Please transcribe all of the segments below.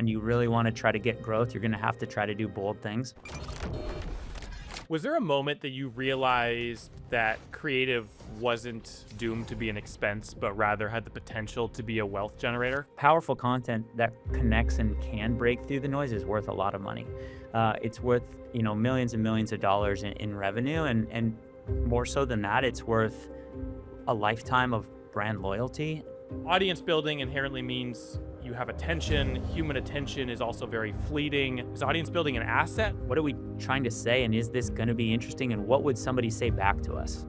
when you really want to try to get growth, you're going to have to try to do bold things. Was there a moment that you realized that creative wasn't doomed to be an expense, but rather had the potential to be a wealth generator? Powerful content that connects and can break through the noise is worth a lot of money. It's worth, millions and millions of dollars in revenue, and more so than that, it's worth a lifetime of brand loyalty. Audience building inherently means you have attention. Human attention is also very fleeting. Is audience building an asset? What are we trying to say, and is this going to be interesting, and what would somebody say back to us?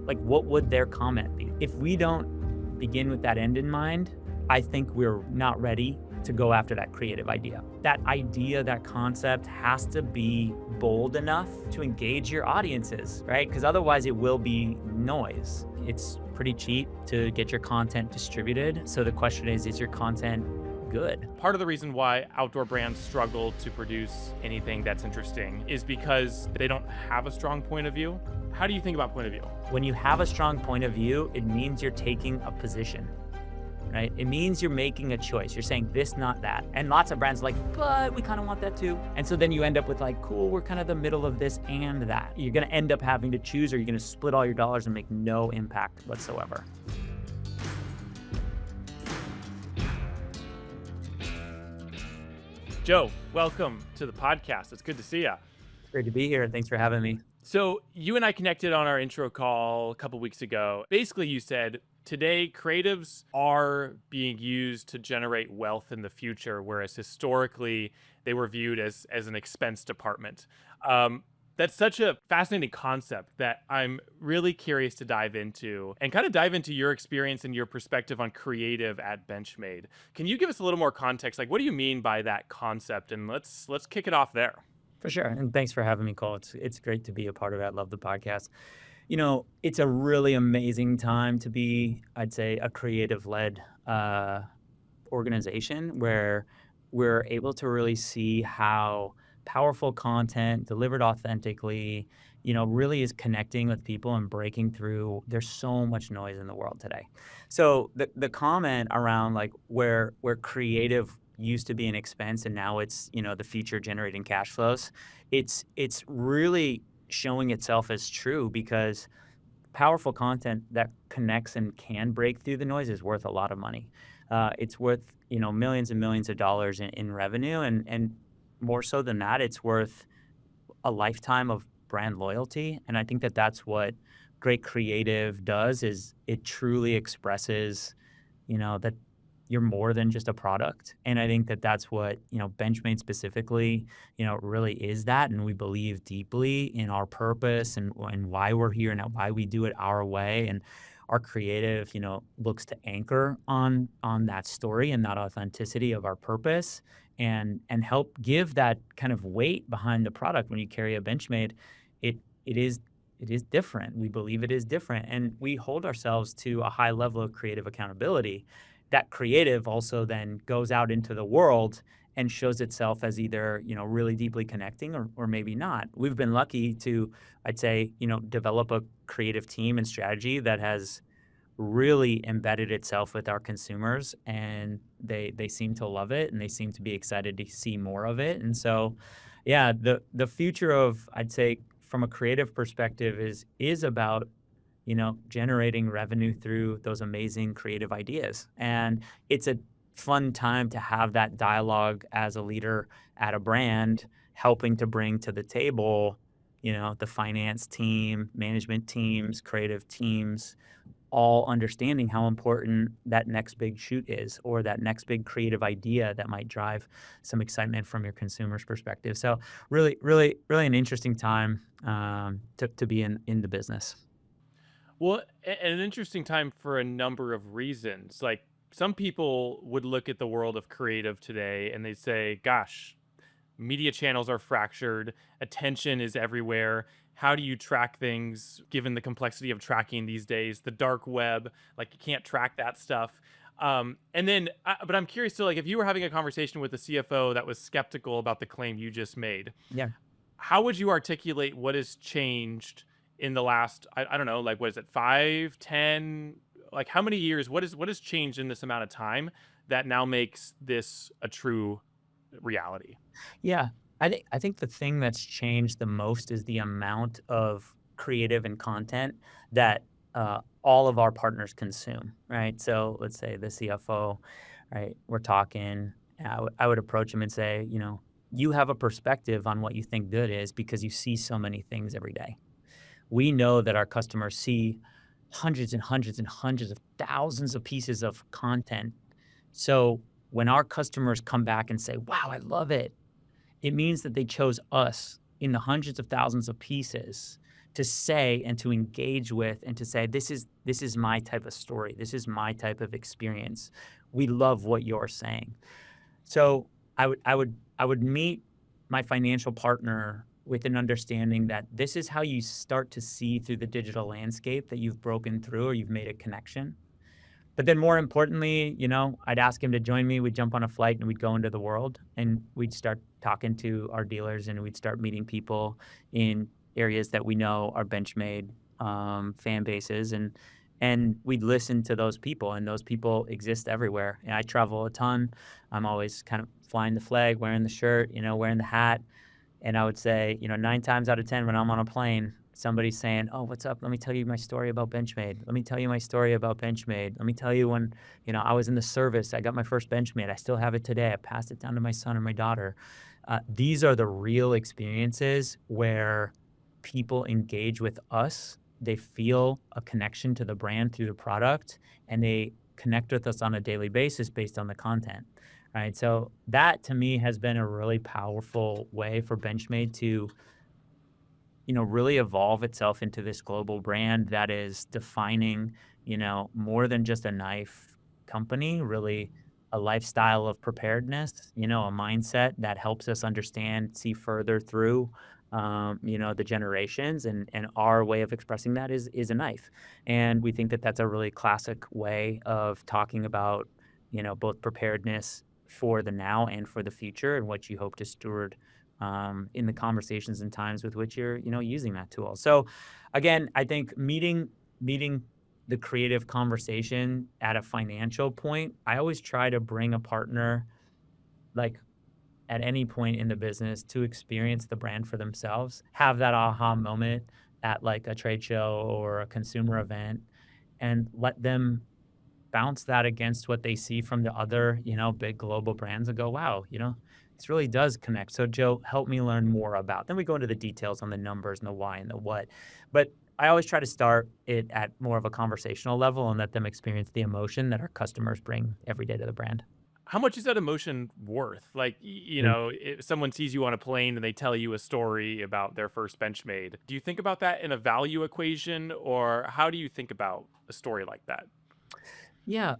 Like, what would their comment be? If we don't begin with that end in mind, I think we're not ready to go after that creative idea. That idea, that concept has to be bold enough to engage your audiences, right? Because otherwise it will be noise. It's pretty cheap to get your content distributed. So the question is your content good? Part of the reason why outdoor brands struggle to produce anything that's interesting is because they don't have a strong point of view. How do you think about point of view? When you have a strong point of view, it means you're taking a position, right? It means you're making a choice. You're saying this, not that. And lots of brands are like, but we kind of want that too. And so then you end up with like, cool, we're kind of the middle of this and that. You're going to end up having to choose, or you're going to split all your dollars and make no impact whatsoever. Joe, welcome to the podcast. It's good to see you. Great to be here. Thanks for having me. So you and I connected on our intro call a couple weeks ago. Basically, you said, today, creatives are being used to generate wealth in the future, whereas historically, they were viewed as an expense department. That's such a fascinating concept that I'm really curious to dive into and kind of dive into your experience and your perspective on creative at Benchmade. Can you give us a little more context? Like, what do you mean by that concept? And let's kick it off there. For sure. And thanks for having me, Cole. It's great to be a part of it. I love the podcast. It's a really amazing time to be, I'd say, a creative-led organization where we're able to really see how powerful content delivered authentically, really is connecting with people and breaking through. There's so much noise in the world today. So the comment around like where creative used to be an expense and now it's, the future generating cash flows, it's really showing itself as true, because powerful content that connects and can break through the noise is worth a lot of money. It's worth, millions and millions of dollars in revenue, and more so than that, it's worth a lifetime of brand loyalty. And I think that that's what great creative does, is it truly expresses, that you're more than just a product. And I think that that's what, Benchmade specifically, really is that. And we believe deeply in our purpose and why we're here and why we do it our way. And our creative, looks to anchor on that story and that authenticity of our purpose, and help give that kind of weight behind the product. When you carry a Benchmade, it is different. We believe it is different. And we hold ourselves to a high level of creative accountability. That creative also then goes out into the world and shows itself as either, really deeply connecting or maybe not. We've been lucky to, I'd say, develop a creative team and strategy that has really embedded itself with our consumers, and they seem to love it, and they seem to be excited to see more of it. And so, yeah, the future of, I'd say, from a creative perspective is about, generating revenue through those amazing creative ideas. And it's a fun time to have that dialogue as a leader at a brand, helping to bring to the table, the finance team, management teams, creative teams, all understanding how important that next big shoot is, or that next big creative idea that might drive some excitement from your consumer's perspective. So really, really, really an interesting time to be in the business. Well, an interesting time for a number of reasons. Like, some people would look at the world of creative today and they'd say, gosh, media channels are fractured, attention is everywhere. How do you track things given the complexity of tracking these days? The dark web, like, you can't track that stuff. But I'm curious to, like, if you were having a conversation with a CFO that was skeptical about the claim you just made, Yeah. how would you articulate what has changed in the last, I don't know, like, what is it, 5, 10, like, how many years, what has changed in this amount of time that now makes this a true reality. Yeah, I think the thing that's changed the most is the amount of creative and content that all of our partners consume, right? So let's say the CFO, right? We're talking. I would approach him and say, you have a perspective on what you think good is because you see so many things every day. We know that our customers see hundreds and hundreds and hundreds of thousands of pieces of content. So when our customers come back and say, "Wow, I love it," it means that they chose us in the hundreds of thousands of pieces to say and to engage with and to say, this is my type of story. This is my type of experience. We love what you're saying. So I would meet my financial partner with an understanding that this is how you start to see through the digital landscape that you've broken through or you've made a connection. But then more importantly, I'd ask him to join me. We'd jump on a flight and we'd go into the world and we'd start talking to our dealers and we'd start meeting people in areas that we know are Benchmade fan bases and we'd listen to those people and those people exist everywhere. And I travel a ton. I'm always kind of flying the flag, wearing the shirt, wearing the hat. And I would say, 9 times out of 10 when I'm on a plane, somebody's saying, "Oh, what's up? Let me tell you my story about Benchmade. Let me tell you my story about Benchmade. Let me tell you when, I was in the service, I got my first Benchmade. I still have it today. I passed it down to my son and my daughter." These are the real experiences where people engage with us. They feel a connection to the brand through the product, and they connect with us on a daily basis based on the content. Right. So that to me has been a really powerful way for Benchmade to really evolve itself into this global brand that is defining, more than just a knife company, really a lifestyle of preparedness, a mindset that helps us understand, see further through, the generations, and our way of expressing that is a knife. And we think that that's a really classic way of talking about, both preparedness for the now and for the future and what you hope to steward in the conversations and times with which you're, using that tool. So, again, I think meeting the creative conversation at a financial point, I always try to bring a partner like at any point in the business to experience the brand for themselves, have that aha moment at like a trade show or a consumer event, and let them bounce that against what they see from the other, big global brands and go, wow, this really does connect. So Joe, help me learn more about. Then we go into the details on the numbers and the why and the what. But I always try to start it at more of a conversational level and let them experience the emotion that our customers bring every day to the brand. How much is that emotion worth? Like, if someone sees you on a plane and they tell you a story about their first Benchmade, do you think about that in a value equation, or how do you think about a story like that? Yeah.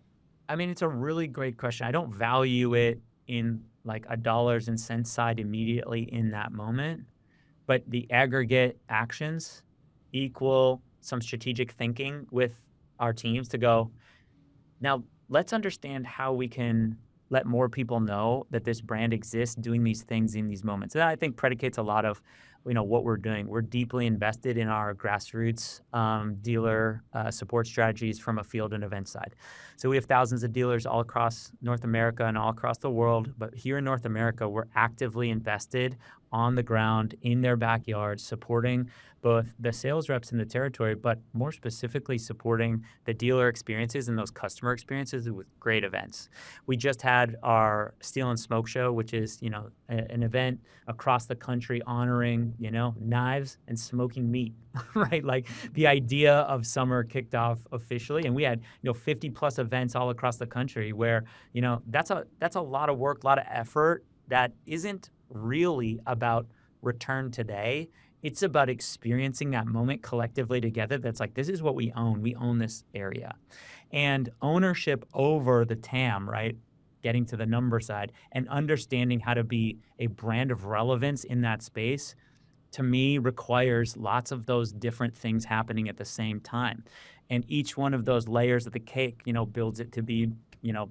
I mean, it's a really great question. I don't value it in like a dollars and cents side immediately in that moment, but the aggregate actions equal some strategic thinking with our teams to go, now, let's understand how we can let more people know that this brand exists doing these things in these moments. That I think predicates a lot of, what we're doing. We're deeply invested in our grassroots dealer support strategies from a field and event side. So we have thousands of dealers all across North America and all across the world. But here in North America, we're actively invested on the ground in their backyard, supporting both the sales reps in the territory, but more specifically supporting the dealer experiences and those customer experiences with great events. We just had our Steel and Smoke Show, which is, an event across the country honoring, knives and smoking meat, right? Like the idea of summer kicked off officially. And we had, 50 plus events all across the country where, that's a lot of work, a lot of effort that isn't really about return today. It's about experiencing that moment collectively together. That's like, this is what we own. We own this area. And ownership over the TAM, right? Getting to the number side and understanding how to be a brand of relevance in that space to me requires lots of those different things happening at the same time. And each one of those layers of the cake, builds it to be,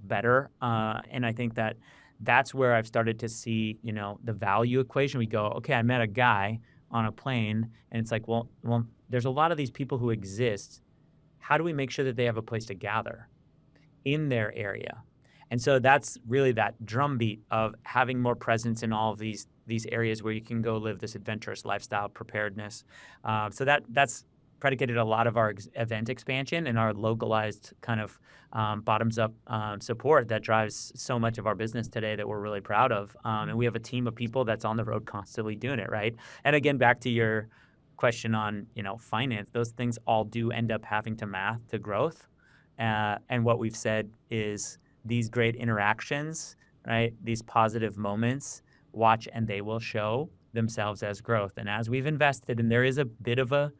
better. And I think that that's where I've started to see, the value equation. We go, okay, I met a guy on a plane and it's like, well, there's a lot of these people who exist. How do we make sure that they have a place to gather in their area? And so that's really that drumbeat of having more presence in all of these areas where you can go live this adventurous lifestyle preparedness. So that's predicated a lot of our event expansion and our localized kind of bottoms up support that drives so much of our business today that we're really proud of. And we have a team of people that's on the road constantly doing it, right? And again, back to your question on finance, those things all do end up having to math to growth. And what we've said is these great interactions, right? These positive moments, watch and they will show themselves as growth. And as we've invested, and there is a bit of a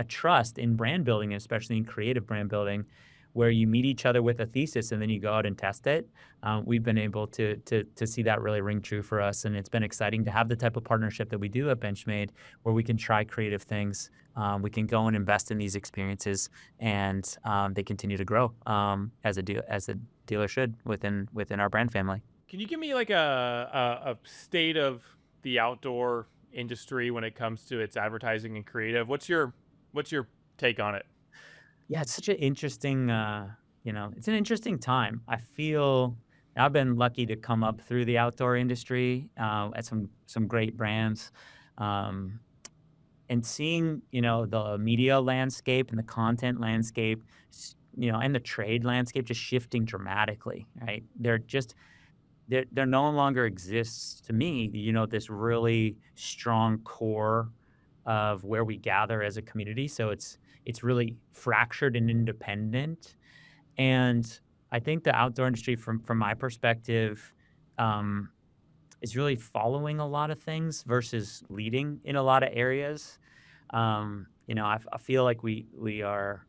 trust in brand building, especially in creative brand building, where you meet each other with a thesis and then you go out and test it. We've been able to see that really ring true for us, and it's been exciting to have the type of partnership that we do at Benchmade, where we can try creative things. We can go and invest in these experiences, and they continue to grow as a dealer should within our brand family. Can you give me like a state of the outdoor industry when it comes to its advertising and creative? What's your take on it? Yeah, it's such an interesting, it's an interesting time. I feel I've been lucky to come up through the outdoor industry at some great brands, um, and seeing the media landscape and the content landscape, and the trade landscape just shifting dramatically. Right, there no longer exists to me, this really strong core of where we gather as a community. So it's really fractured and independent. And I think the outdoor industry, from my perspective, um, is really following a lot of things versus leading in a lot of areas. I feel like we are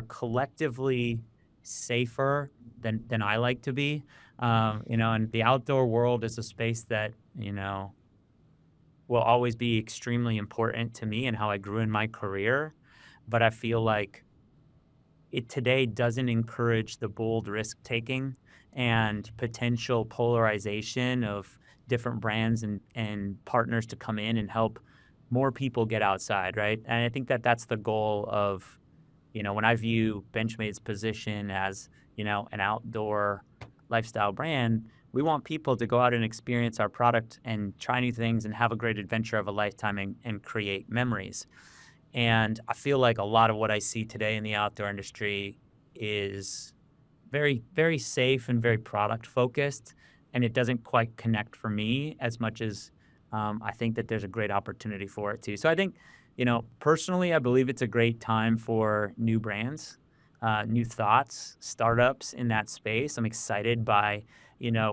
collectively safer than I like to be. And the outdoor world is a space that will always be extremely important to me and how I grew in my career. But I feel like it today doesn't encourage the bold risk taking and potential polarization of different brands and partners to come in and help more people get outside, right? And I think that that's the goal of, when I view Benchmade's position as, an outdoor lifestyle brand, we want people to go out and experience our product and try new things and have a great adventure of a lifetime and create memories. And I feel like a lot of what I see today in the outdoor industry is very, very safe and very product focused. And it doesn't quite connect for me as much as I think that there's a great opportunity for it too. So I think, personally, I believe it's a great time for new brands, new thoughts, startups in that space. I'm excited by,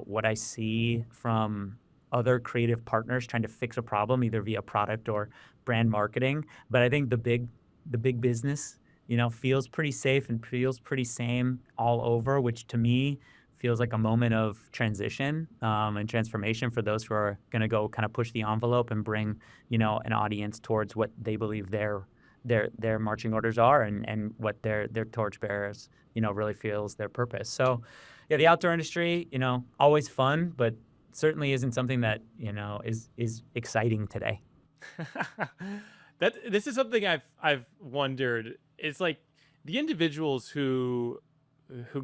what I see from other creative partners trying to fix a problem either via product or brand marketing. But I think the big business, feels pretty safe and feels pretty same all over, which to me feels like a moment of transition and transformation for those who are going to go kind of push the envelope and bring, an audience towards what they believe their marching orders are and what their torchbearers, really feels their purpose. So, yeah, the outdoor industry, always fun, but certainly isn't something that is exciting today. That this is something I've wondered. It's like the individuals who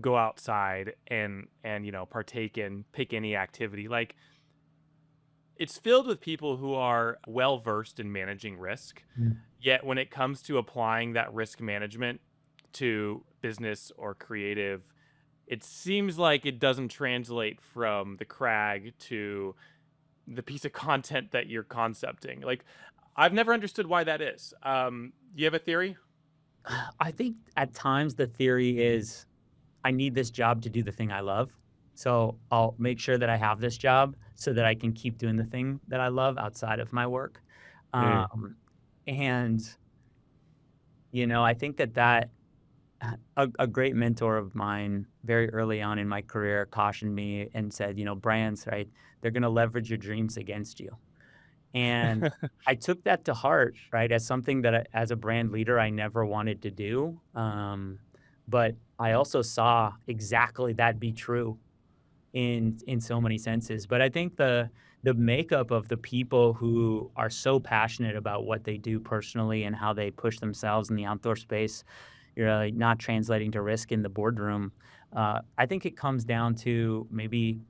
go outside and partake in pick any activity. Like it's filled with people who are well versed in managing risk. Mm. Yet when it comes to applying that risk management to business or creative, it seems like it doesn't translate from the crag to the piece of content that you're concepting. Like, I've never understood why that is. You have a theory? I think at times the theory is I need this job to do the thing I love. So I'll make sure that I have this job so that I can keep doing the thing that I love outside of my work. Mm. And I think that a great mentor of mine very early on in my career cautioned me and said, brands, right? They're going to leverage your dreams against you. And I took that to heart, right, as something that as a brand leader, I never wanted to do. But I also saw exactly that be true in so many senses. But I think the makeup of the people who are so passionate about what they do personally and how they push themselves in the outdoor space, you're really not translating to risk in the boardroom. I think it comes down to maybe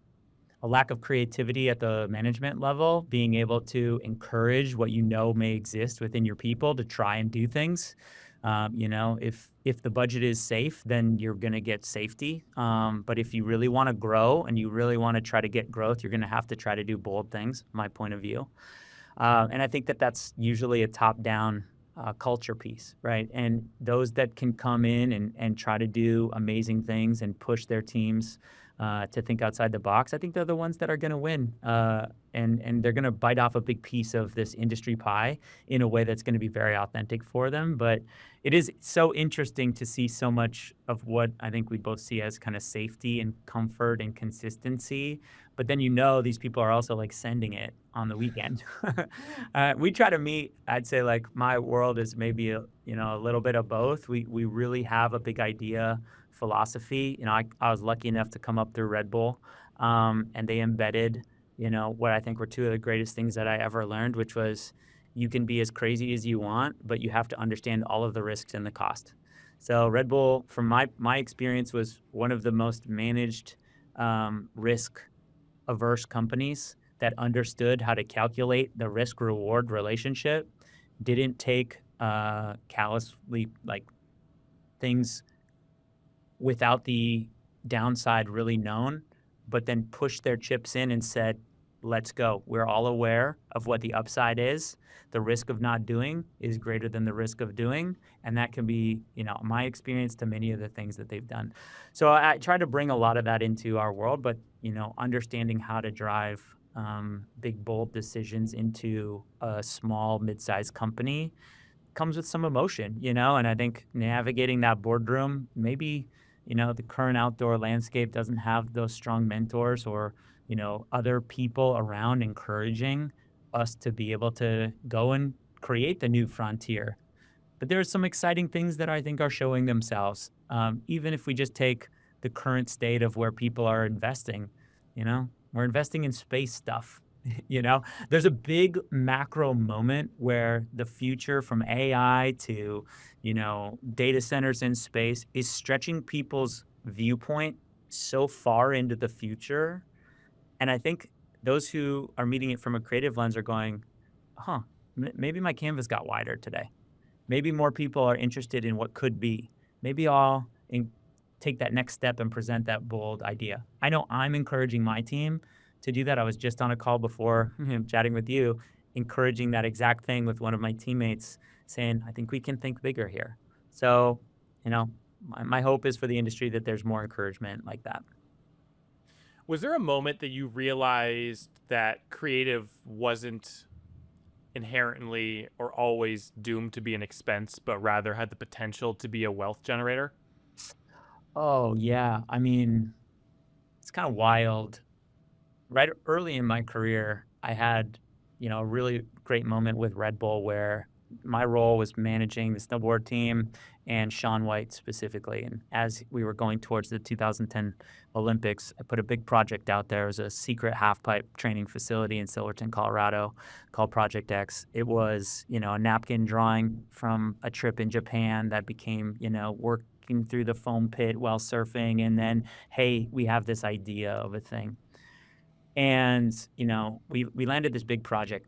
a lack of creativity at the management level, being able to encourage what you know may exist within your people to try and do things. If the budget is safe, then you're going to get safety. But if you really want to grow and you really want to try to get growth, you're going to have to try to do bold things. My point of view. And I think that that's usually a top-down culture piece, right? And those that can come in and try to do amazing things and push their teams to think outside the box, I think they're the ones that are going to win. And they're going to bite off a big piece of this industry pie in a way that's going to be very authentic for them. But it is so interesting to see so much of what I think we both see as kind of safety and comfort and consistency. But then these people are also like sending it on the weekend. We try to meet. I'd say like my world is maybe a little bit of both. We really have a big idea philosophy. I was lucky enough to come up through Red Bull, and they embedded what I think were two of the greatest things that I ever learned, which was you can be as crazy as you want, but you have to understand all of the risks and the cost. So Red Bull, from my experience, was one of the most managed risk averse companies that understood how to calculate the risk reward relationship, didn't take callously like things without the downside really known, but then pushed their chips in and said, let's go. We're all aware of what the upside is. The risk of not doing is greater than the risk of doing. And that can be, my experience to many of the things that they've done. So I try to bring a lot of that into our world, but, understanding how to drive big, bold decisions into a small, mid-sized company comes with some emotion, and I think navigating that boardroom, maybe, the current outdoor landscape doesn't have those strong mentors or, other people around encouraging us to be able to go and create the new frontier. But there are some exciting things that I think are showing themselves. Even if we just take the current state of where people are investing, we're investing in space stuff. There's a big macro moment where the future from AI to, data centers in space is stretching people's viewpoint so far into the future. And I think those who are meeting it from a creative lens are going, huh, maybe my canvas got wider today. Maybe more people are interested in what could be. Maybe take that next step and present that bold idea. I know I'm encouraging my team to do that. I was just on a call before chatting with you, encouraging that exact thing with one of my teammates, saying, I think we can think bigger here. So, my hope is for the industry that there's more encouragement like that. Was there a moment that you realized that creative wasn't inherently or always doomed to be an expense, but rather had the potential to be a wealth generator? Oh, yeah. I mean, it's kind of wild. Right early in my career, I had, a really great moment with Red Bull where my role was managing the snowboard team and Shaun White specifically. And as we were going towards the 2010 Olympics, I put a big project out there. It was a secret half pipe training facility in Silverton, Colorado called Project X. It was, a napkin drawing from a trip in Japan that became, working through the foam pit while surfing. And then, hey, we have this idea of a thing. And, we landed this big project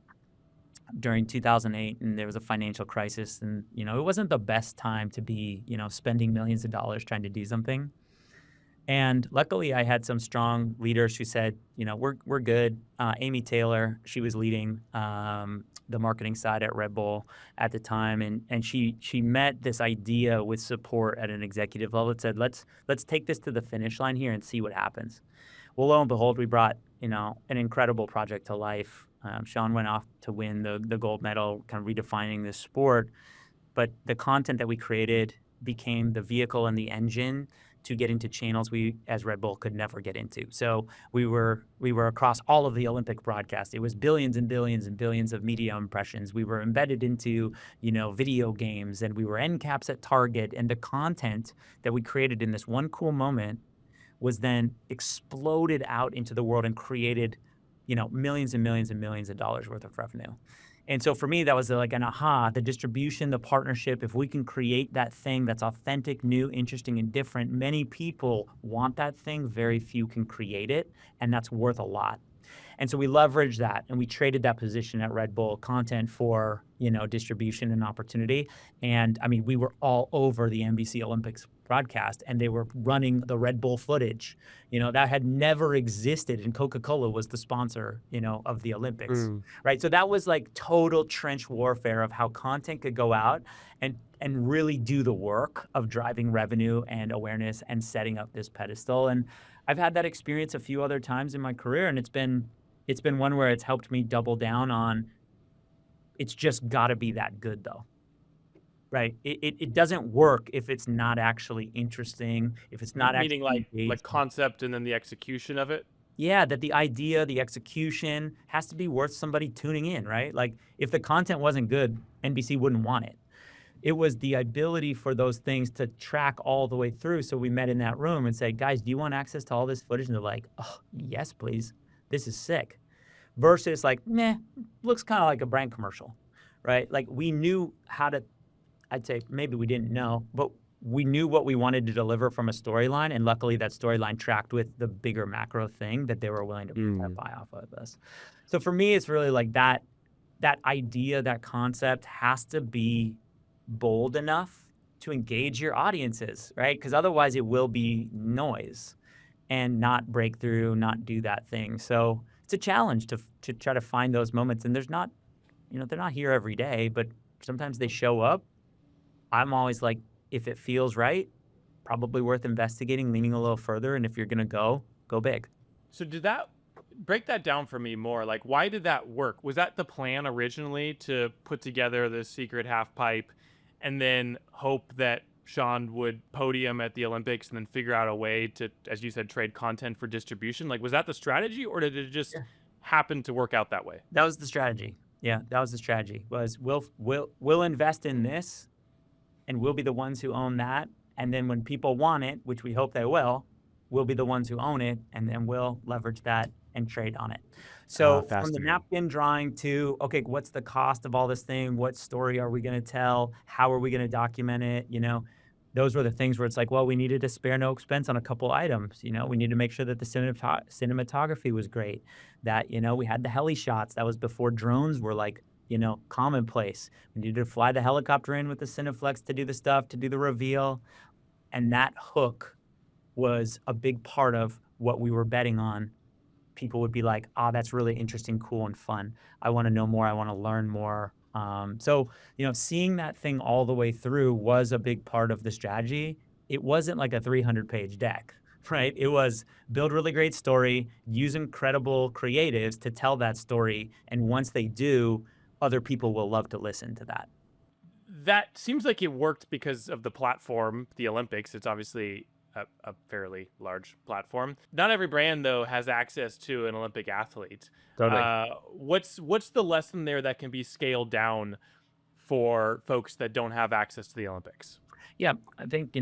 during 2008, and there was a financial crisis, and, it wasn't the best time to be, spending millions of dollars trying to do something. And luckily, I had some strong leaders who said, we're good. Amy Taylor, she was leading the marketing side at Red Bull at the time, and she met this idea with support at an executive level. It said, let's take this to the finish line here and see what happens. Well, lo and behold, we brought, an incredible project to life. Shaun went off to win the gold medal, kind of redefining this sport. But the content that we created became the vehicle and the engine to get into channels we, as Red Bull, could never get into. So we were across all of the Olympic broadcasts. It was billions and billions and billions of media impressions. We were embedded into, video games, and we were end caps at Target. And the content that we created in this one cool moment was then exploded out into the world and created millions and millions and millions of dollars worth of revenue. And so for me, that was like an aha, the distribution, the partnership. If we can create that thing that's authentic, new, interesting, and different, many people want that thing. Very few can create it. And that's worth a lot. And so we leveraged that and we traded that position at Red Bull content for, distribution and opportunity. And I mean, we were all over the NBC Olympics broadcast and they were running the Red Bull footage, that had never existed. And Coca-Cola was the sponsor, of the Olympics, Mm. right? So that was like total trench warfare of how content could go out and really do the work of driving revenue and awareness and setting up this pedestal. And I've had that experience a few other times in my career, and it's been one where it's helped me double down on it's just got to be that good though, right? It doesn't work if it's not actually interesting, if it's not Meaning actually like engaging. concept and then the execution of it. Yeah, that the idea, the execution has to be worth somebody tuning in, right? Like if the content wasn't good, NBC wouldn't want it. It was the ability for those things to track all the way through. So we met in that room and said, guys, do you want access to all this footage? And they're like, oh, yes, please. This is sick. Versus like, meh, looks kind of like a brand commercial, right? Like we knew how to, I'd say maybe we didn't know, but we knew what we wanted to deliver from a storyline. And luckily that storyline tracked with the bigger macro thing that they were willing to Mm. buy off of us. So for me, it's really like that idea, that concept has to be bold enough to engage your audiences, right? Because otherwise it will be noise and not break through, not do that thing. So it's a challenge to try to find those moments. And there's not, they're not here every day, but sometimes they show up. I'm always like, if it feels right, probably worth investigating, leaning a little further. And if you're gonna go big. So did that break that down for me more? Like, why did that work? Was that the plan originally to put together the secret half pipe and then hope that Sean would podium at the Olympics and then figure out a way to, as you said, trade content for distribution? Like, was that the strategy or did it just happen to work out that way? That was the strategy. Yeah, that was the strategy. Was we'll invest in this and we'll be the ones who own that. And then when people want it, which we hope they will, we'll be the ones who own it, and then we'll leverage that and trade on it. Ah, So from the fascinating. napkin drawing to, okay, what's the cost of all this thing? What story are we going to tell? How are we going to document it? Those were the things where it's like, well, we needed to spare no expense on a couple items. We need to make sure that the cinematography was great, that, we had the heli shots. That was before drones were like, commonplace. We needed to fly the helicopter in with the Cineflex to do the stuff, to do the reveal. And that hook was a big part of what we were betting on. People would be like, that's really interesting, cool, and fun. I want to know more. I want to learn more. So, seeing that thing all the way through was a big part of the strategy. It wasn't like a 300-page deck, right? It was build really great story, use incredible creatives to tell that story. And once they do, other people will love to listen to that. That seems like it worked because of the platform, the Olympics. It's obviously a fairly large platform. Not every brand, though, has access to an Olympic athlete. Totally. What's the lesson there that can be scaled down for folks that don't have access to the Olympics? Yeah, I think,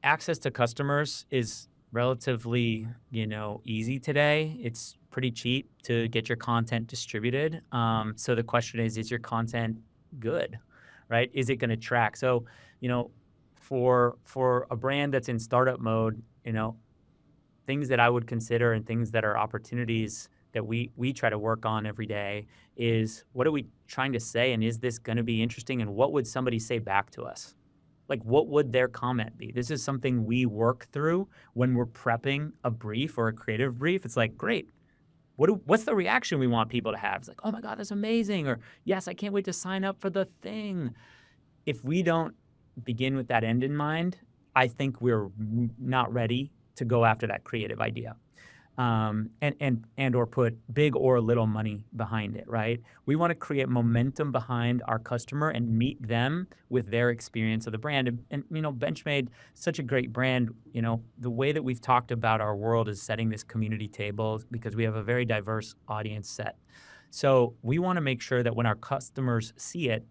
access to customers is relatively, easy today. It's pretty cheap to get your content distributed. So the question is your content good, right? Is it going to track? So, for a brand that's in startup mode, things that I would consider and things that are opportunities that we try to work on every day is what are we trying to say, and is this going to be interesting, and what would somebody say back to us? Like, what would their comment be? This is something we work through when we're prepping a brief or a creative brief. It's like, great. What's the reaction we want people to have? It's like, oh my God, that's amazing. Or, yes, I can't wait to sign up for the thing. If we don't begin with that end in mind, I think we're not ready to go after that creative idea. And or put big or little money behind it, right? We want to create momentum behind our customer and meet them with their experience of the brand. And Benchmade, such a great brand. The way that we've talked about our world is setting this community table because we have a very diverse audience set. So we want to make sure that when our customers see it,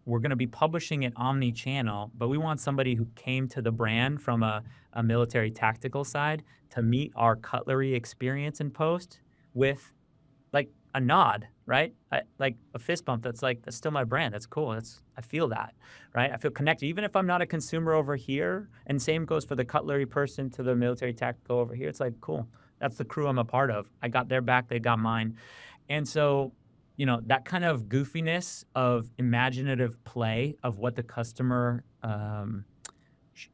we're going to be publishing it omni-channel, but we want somebody who came to the brand from a military tactical side to meet our cutlery experience in post with like a nod, right? Like a fist bump. That's like, that's still my brand. That's cool. I feel that, right? I feel connected, even if I'm not a consumer over here. And same goes for the cutlery person to the military tactical over here. It's like, cool. That's the crew I'm a part of. I got their back. They got mine. And so, that kind of goofiness of imaginative play of what the customer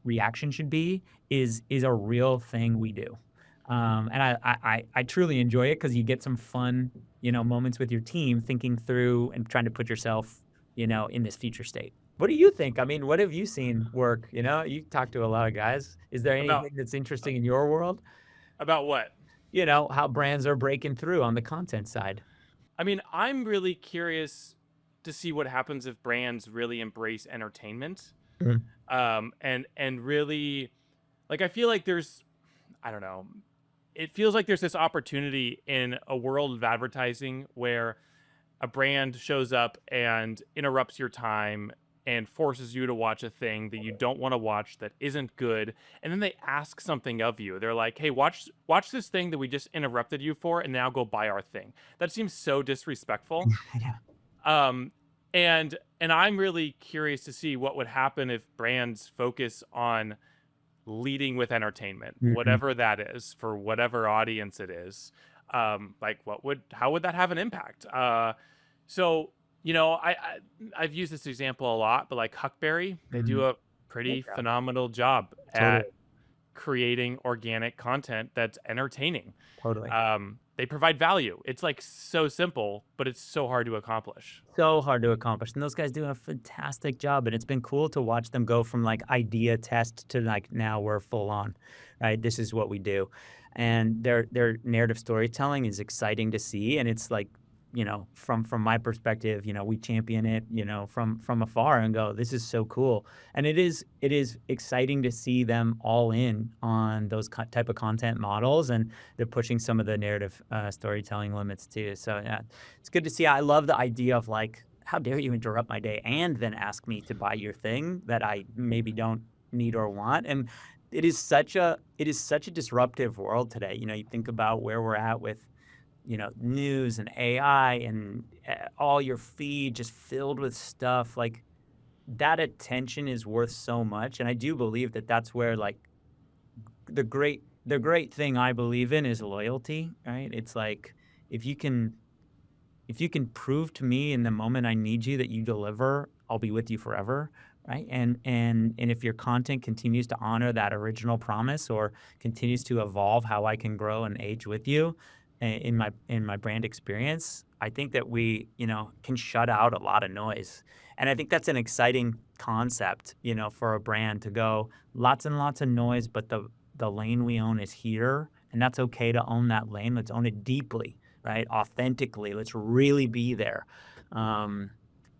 reaction should be is a real thing we do. And I truly enjoy it because you get some fun, moments with your team thinking through and trying to put yourself, in this future state. What do you think? I mean, what have you seen work? You talk to a lot of guys. Is there About anything that's interesting in your world? about what? How brands are breaking through on the content side. I mean, I'm really curious to see what happens if brands really embrace entertainment, Mhm. and really, like, I feel like I don't know, it feels like there's this opportunity in a world of advertising where a brand shows up and interrupts your time and forces you to watch a thing that you don't want to watch that isn't good, and then they ask something of you. They're like, "Hey, watch this thing that we just interrupted you for and now go buy our thing." That seems so disrespectful. Yeah. Um and I'm really curious to see what would happen if brands focus on leading with entertainment, Mhm. whatever that is, for whatever audience it is. Like, how would that have an impact? So I've used this example a lot, but like Huckberry, they Mhm. do a Great pretty job. phenomenal job at Totally. creating organic content that's entertaining. Totally. They provide value. It's like so simple, but it's so hard to accomplish. So hard to accomplish, and those guys do a fantastic job, and it's been cool to watch them go from, like, idea test to, like, now we're full on, right? This is what we do, and their narrative storytelling is exciting to see, and it's like, from my perspective, we champion it, from afar and go, "This is so cool," and it is exciting to see them all in on those type of content models, and they're pushing some of the narrative, storytelling limits too, so, yeah, it's good to see. I love the idea of like, how dare you interrupt my day and then ask me to buy your thing that I maybe don't need or want. And it is such a disruptive world today. You think about where we're at with, news and AI and all your feed just filled with stuff. Like that attention is worth so much. And I do believe that that's where like the great thing I believe in is loyalty, right? It's like if you can if you can prove to me in the moment I need you that you deliver, I'll be with you forever, right? And if your content continues to honor that original promise or continues to evolve how I can grow and age with you in my brand experience, I think that we, can shut out a lot of noise. And I think that's an exciting concept, for a brand to go lots and lots of noise, but the lane we own is here, and that's okay to own that lane. Let's own it deeply, right? Authentically. Let's really be there. Um,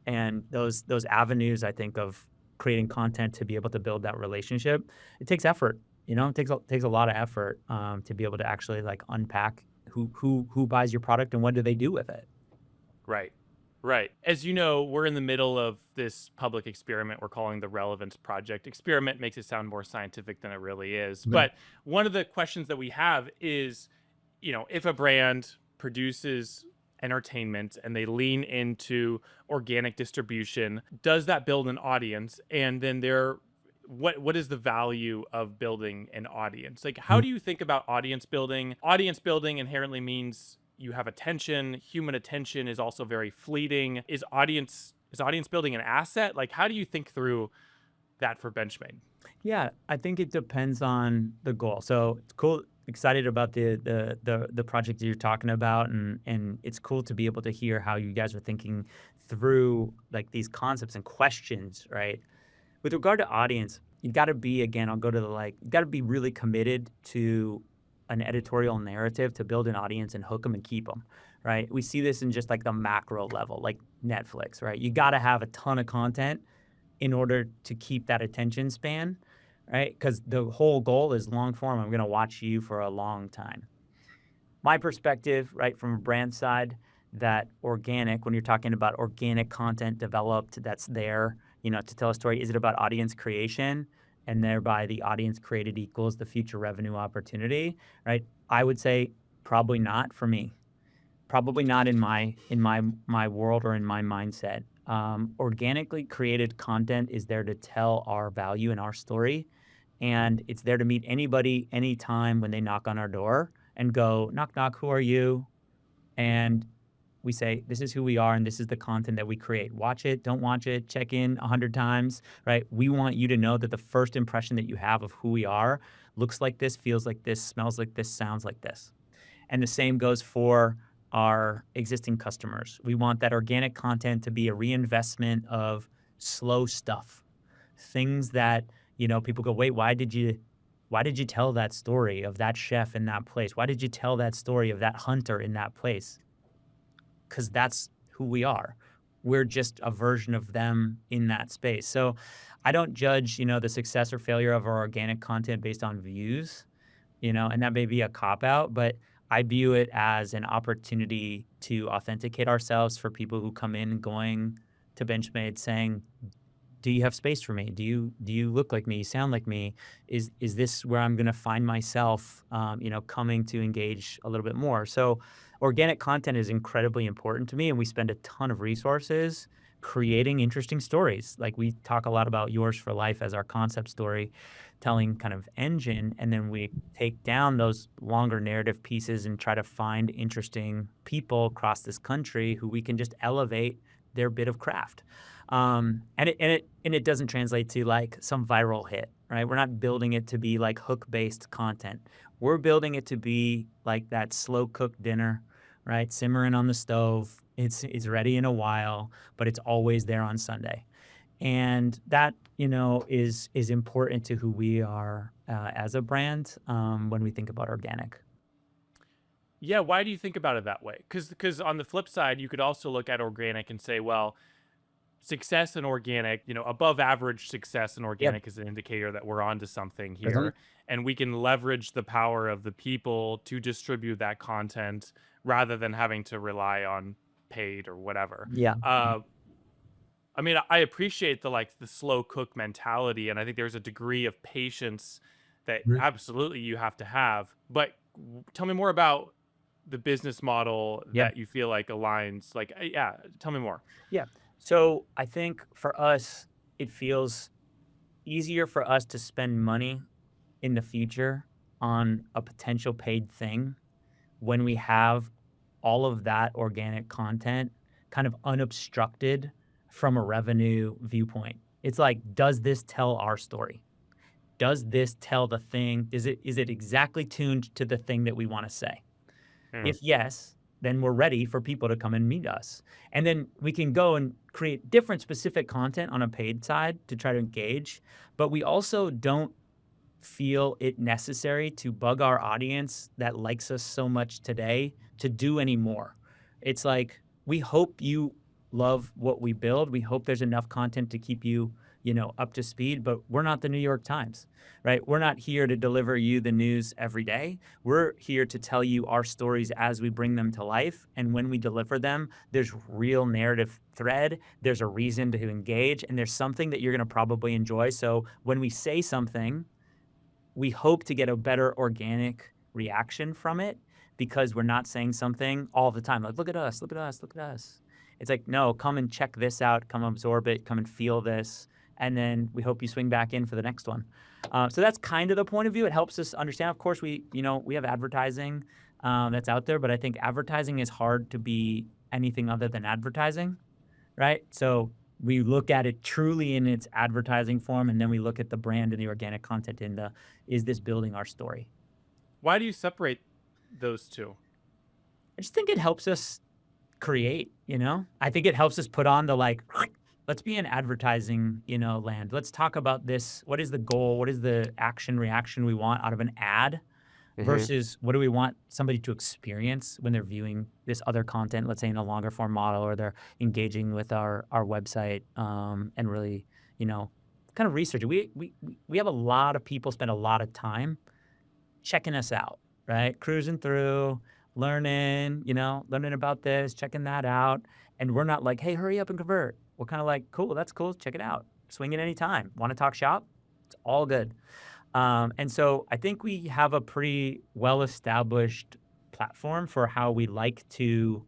and those avenues, I think, of creating content to be able to build that relationship, it takes effort. It takes a lot of effort to be able to actually like unpack who buys your product and what do they do with it. Right. Right. As you know, we're in the middle of this public experiment we're calling the Relevance Project. Experiment makes it sound more scientific than it really is. Right. But one of the questions that we have is, if a brand produces entertainment and they lean into organic distribution, does that build an audience? And then what is the value of building an audience? Like, how do you think about audience building? Audience building inherently means you have attention. Human attention is also very fleeting. Is audience building an asset? Like, how do you think through that for Benchmade? Yeah, I think it depends on the goal. So it's cool, excited about the project that you're talking about, and it's cool to be able to hear how you guys are thinking through like these concepts and questions, right? With regard to audience, you got to be again. I'll go to the like. You got to be really committed to an editorial narrative to build an audience and hook them and keep them, right? We see this in just like the macro level, like Netflix, right? You got to have a ton of content in order to keep that attention span, right? Because the whole goal is long form. I'm going to watch you for a long time. My perspective, right, from a brand side, that organic, when you're talking about organic content developed that's there, to tell a story, is it about audience creation and thereby the audience created equals the future revenue opportunity, right? I would say probably not for me. Probably not in my world or in my mindset. Organically created content is there to tell our value and our story, and it's there to meet anybody anytime when they knock on our door and go, knock knock, who are you? And we say, this is who we are and this is the content that we create. Watch it, don't watch it, check in 100 times, right? We want you to know that the first impression that you have of who we are looks like this, feels like this, smells like this, sounds like this. And the same goes for our existing customers. We want that organic content to be a reinvestment of slow stuff, things that, people go, wait, why did you tell that story of that chef in that place? Why did you tell that story of that hunter in that place? Because that's who we are. We're just a version of them in that space. So I don't judge, the success or failure of our organic content based on views, and that may be a cop out, but I view it as an opportunity to authenticate ourselves for people who come in going to Benchmade saying, do you have space for me? Do you look like me? Sound like me? Is this where I'm going to find myself? Coming to engage a little bit more. So, organic content is incredibly important to me, and we spend a ton of resources creating interesting stories. Like we talk a lot about Yours for Life as our concept story telling kind of engine, and then we take down those longer narrative pieces and try to find interesting people across this country who we can just elevate their bit of craft. And it doesn't translate to like some viral hit, right? We're not building it to be like hook-based content. We're building it to be like that slow cooked dinner, right? Simmering on the stove. It's ready in a while, but it's always there on Sunday. And that, is important to who we are as a brand when we think about organic. Yeah, why do you think about it that way? Because on the flip side, you could also look at organic and say, well, success in organic, above average success in Yep. organic is an indicator that we're onto something Doesn't here. And we can leverage the power of the people to distribute that content rather than having to rely on paid or whatever. Yeah. I mean, I appreciate the slow cook mentality, and I think there's a degree of patience that absolutely you have to have. But tell me more about the business model Yep. that you feel like aligns. Yeah, tell me more. Yeah. So I think for us, it feels easier for us to spend money in the future on a potential paid thing when we have all of that organic content kind of unobstructed from a revenue viewpoint. It's like, does this tell our story? Does this tell the thing? Is it exactly tuned to the thing that we want to say? Hmm. If yes, then we're ready for people to come and meet us. And then we can go and create different specific content on a paid side to try to engage. But we also don't feel it necessary to bug our audience that likes us so much today to do any more. It's like we hope you love what we build. We hope there's enough content to keep you, up to speed, but we're not the New York Times, right? We're not here to deliver you the news every day. We're here to tell you our stories as we bring them to life. And when we deliver them, there's real narrative thread. There's a reason to engage, and there's something that you're going to probably enjoy. So when we say something, we hope to get a better organic reaction from it because we're not saying something all the time. Like, look at us, look at us, look at us. It's like, no, come and check this out, come absorb it, come and feel this. And then we hope you swing back in for the next one. So that's kind of the point of view. It helps us understand. Of course, we have advertising that's out there, but I think advertising is hard to be anything other than advertising, right? So we look at it truly in its advertising form, and then we look at the brand and the organic content in the, is this building our story? Why do you separate those two? I just think it helps us create, I think it helps us put on the like, let's be in advertising, land. Let's talk about this. What is the goal? What is the action reaction we want out of an ad? Hmm. Versus what do we want somebody to experience when they're viewing this other content, let's say in a longer form model, or they're engaging with our website and really, kind of research it. We have a lot of people spend a lot of time checking us out, right? Cruising through, learning about this, checking that out. And we're not like, hey, hurry up and convert. We're kind of like, cool, that's cool. Check it out. Swing it anytime. Want to talk shop? It's all good. And so I think we have a pretty well established platform for how we like to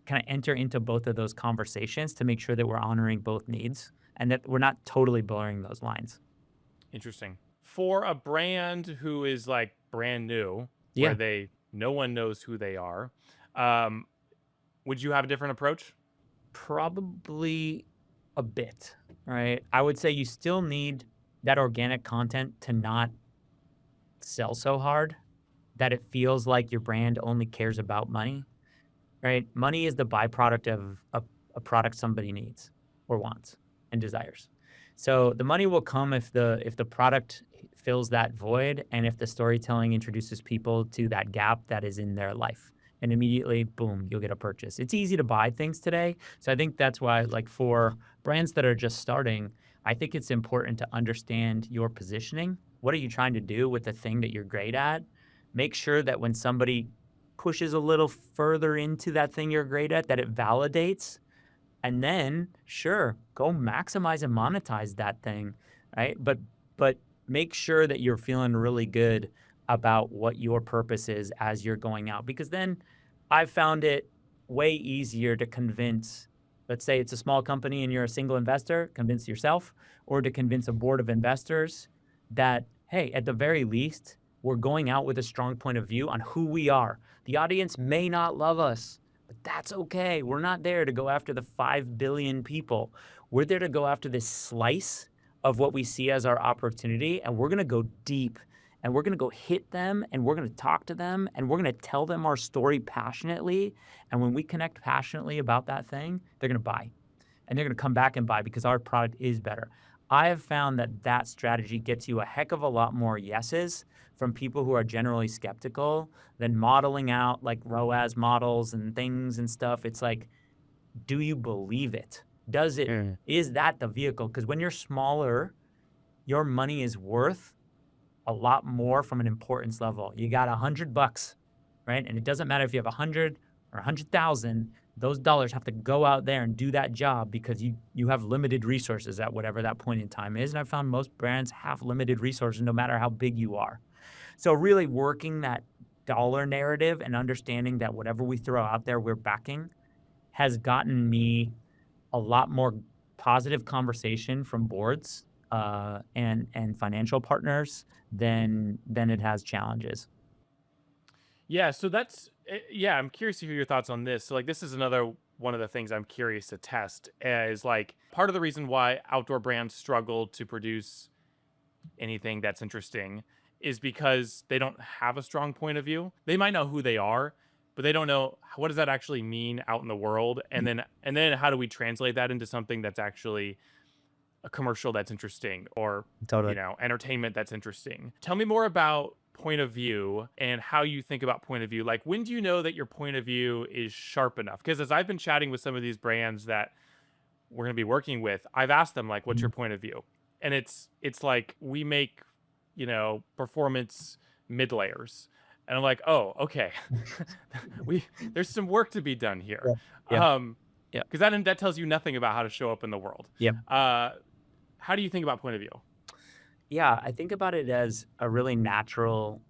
kind of enter into both of those conversations to make sure that we're honoring both needs and that we're not totally blurring those lines. Interesting. For a brand who is like brand new, where Yeah, they no one knows who they are, um, would you have a different approach? probably a bit, right? I would say you still need that organic content to not sell so hard that it feels like your brand only cares about money, right? Money is the byproduct of a product somebody needs or wants and desires. So the money will come if the product fills that void and if the storytelling introduces people to that gap that is in their life. And immediately, boom, you'll get a purchase. It's easy to buy things today. So I think that's why, like for brands that are just starting, I think it's important to understand your positioning. What are you trying to do with the thing that you're great at? Make sure that when somebody pushes a little further into that thing you're great at, that it validates. And then, sure, go maximize and monetize that thing, right? But make sure that you're feeling really good about what your purpose is as you're going out. Because then I've found it way easier to convince, let's say it's a small company and you're a single investor, convince yourself, or to convince a board of investors that, hey, at the very least, we're going out with a strong point of view on who we are. The audience may not love us, but that's okay. We're not there to go after the 5 billion people. We're there to go after this slice of what we see as our opportunity, and we're going to go deep and we're going to go hit them and we're going to talk to them and we're going to tell them our story passionately. And when we connect passionately about that thing, they're going to buy and they're going to come back and buy because our product is better. I have found that that strategy gets you a heck of a lot more yeses from people who are generally skeptical than modeling out like ROAS models and things and stuff. It's like, do you believe it? Mm. Is that the vehicle? Because when you're smaller, your money is worth a lot more from an importance level. You got $100, right? And it doesn't matter if you have 100 or 100,000. Those dollars have to go out there and do that job because you have limited resources at whatever that point in time is. And I've found most brands have limited resources no matter how big you are. So really working that dollar narrative and understanding that whatever we throw out there, we're backing has gotten me a lot more positive conversation from boards and financial partners than it has challenges. Yeah, so yeah, I'm curious to hear your thoughts on this. So like this is another one of the things I'm curious to test is like part of the reason why outdoor brands struggle to produce anything that's interesting is because they don't have a strong point of view. They might know who they are, but they don't know what does that actually mean out in the world and then how do we translate that into something that's actually a commercial that's interesting or Totally. entertainment that's interesting. Tell me more about point of view and how you think about point of view. Like when do you know that your point of view is sharp enough? Because as I've been chatting with some of these brands that we're going to be working with, I've asked them like what's your Mhm. point of view? And it's like we make, performance mid layers. And I'm like, "Oh, okay. we There's some work to be done here." Yeah. Yeah. Um Yeah. because that tells you nothing about how to show up in the world. Yep. Uh how do you think about point of view? Yeah, I think about it as a really natural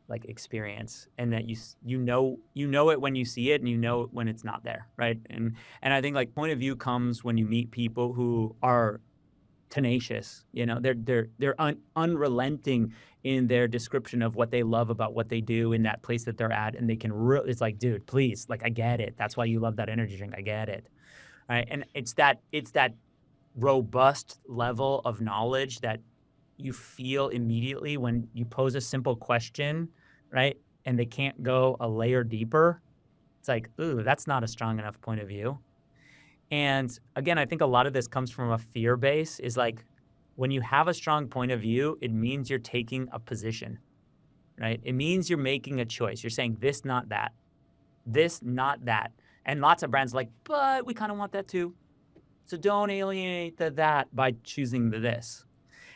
like experience and that you know it when you see it and you know it when it's not there, right? And I think like point of view comes when you meet people who are tenacious. They're unrelenting in their description of what they love about what they do in that place that they're at, and they can really. It's like, dude, please, like I get it. That's why you love that energy drink. I get it, right? And it's that robust level of knowledge that you feel immediately when you pose a simple question, right? And they can't go a layer deeper. It's like, ooh, that's not a strong enough point of view. And again, I think a lot of this comes from a fear base is like when you have a strong point of view, it means you're taking a position, right? It means you're making a choice. You're saying this, not that, this, not that. And lots of brands are like, but we kind of want that too. So don't alienate that by choosing the this.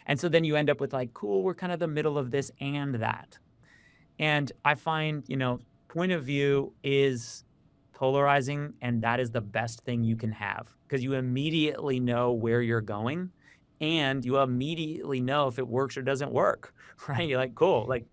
And so then you end up with like, cool, we're kind of the middle of this and that. And I find, point of view is polarizing, and that is the best thing you can have because you immediately know where you're going and you immediately know if it works or doesn't work, right? You're like, cool, like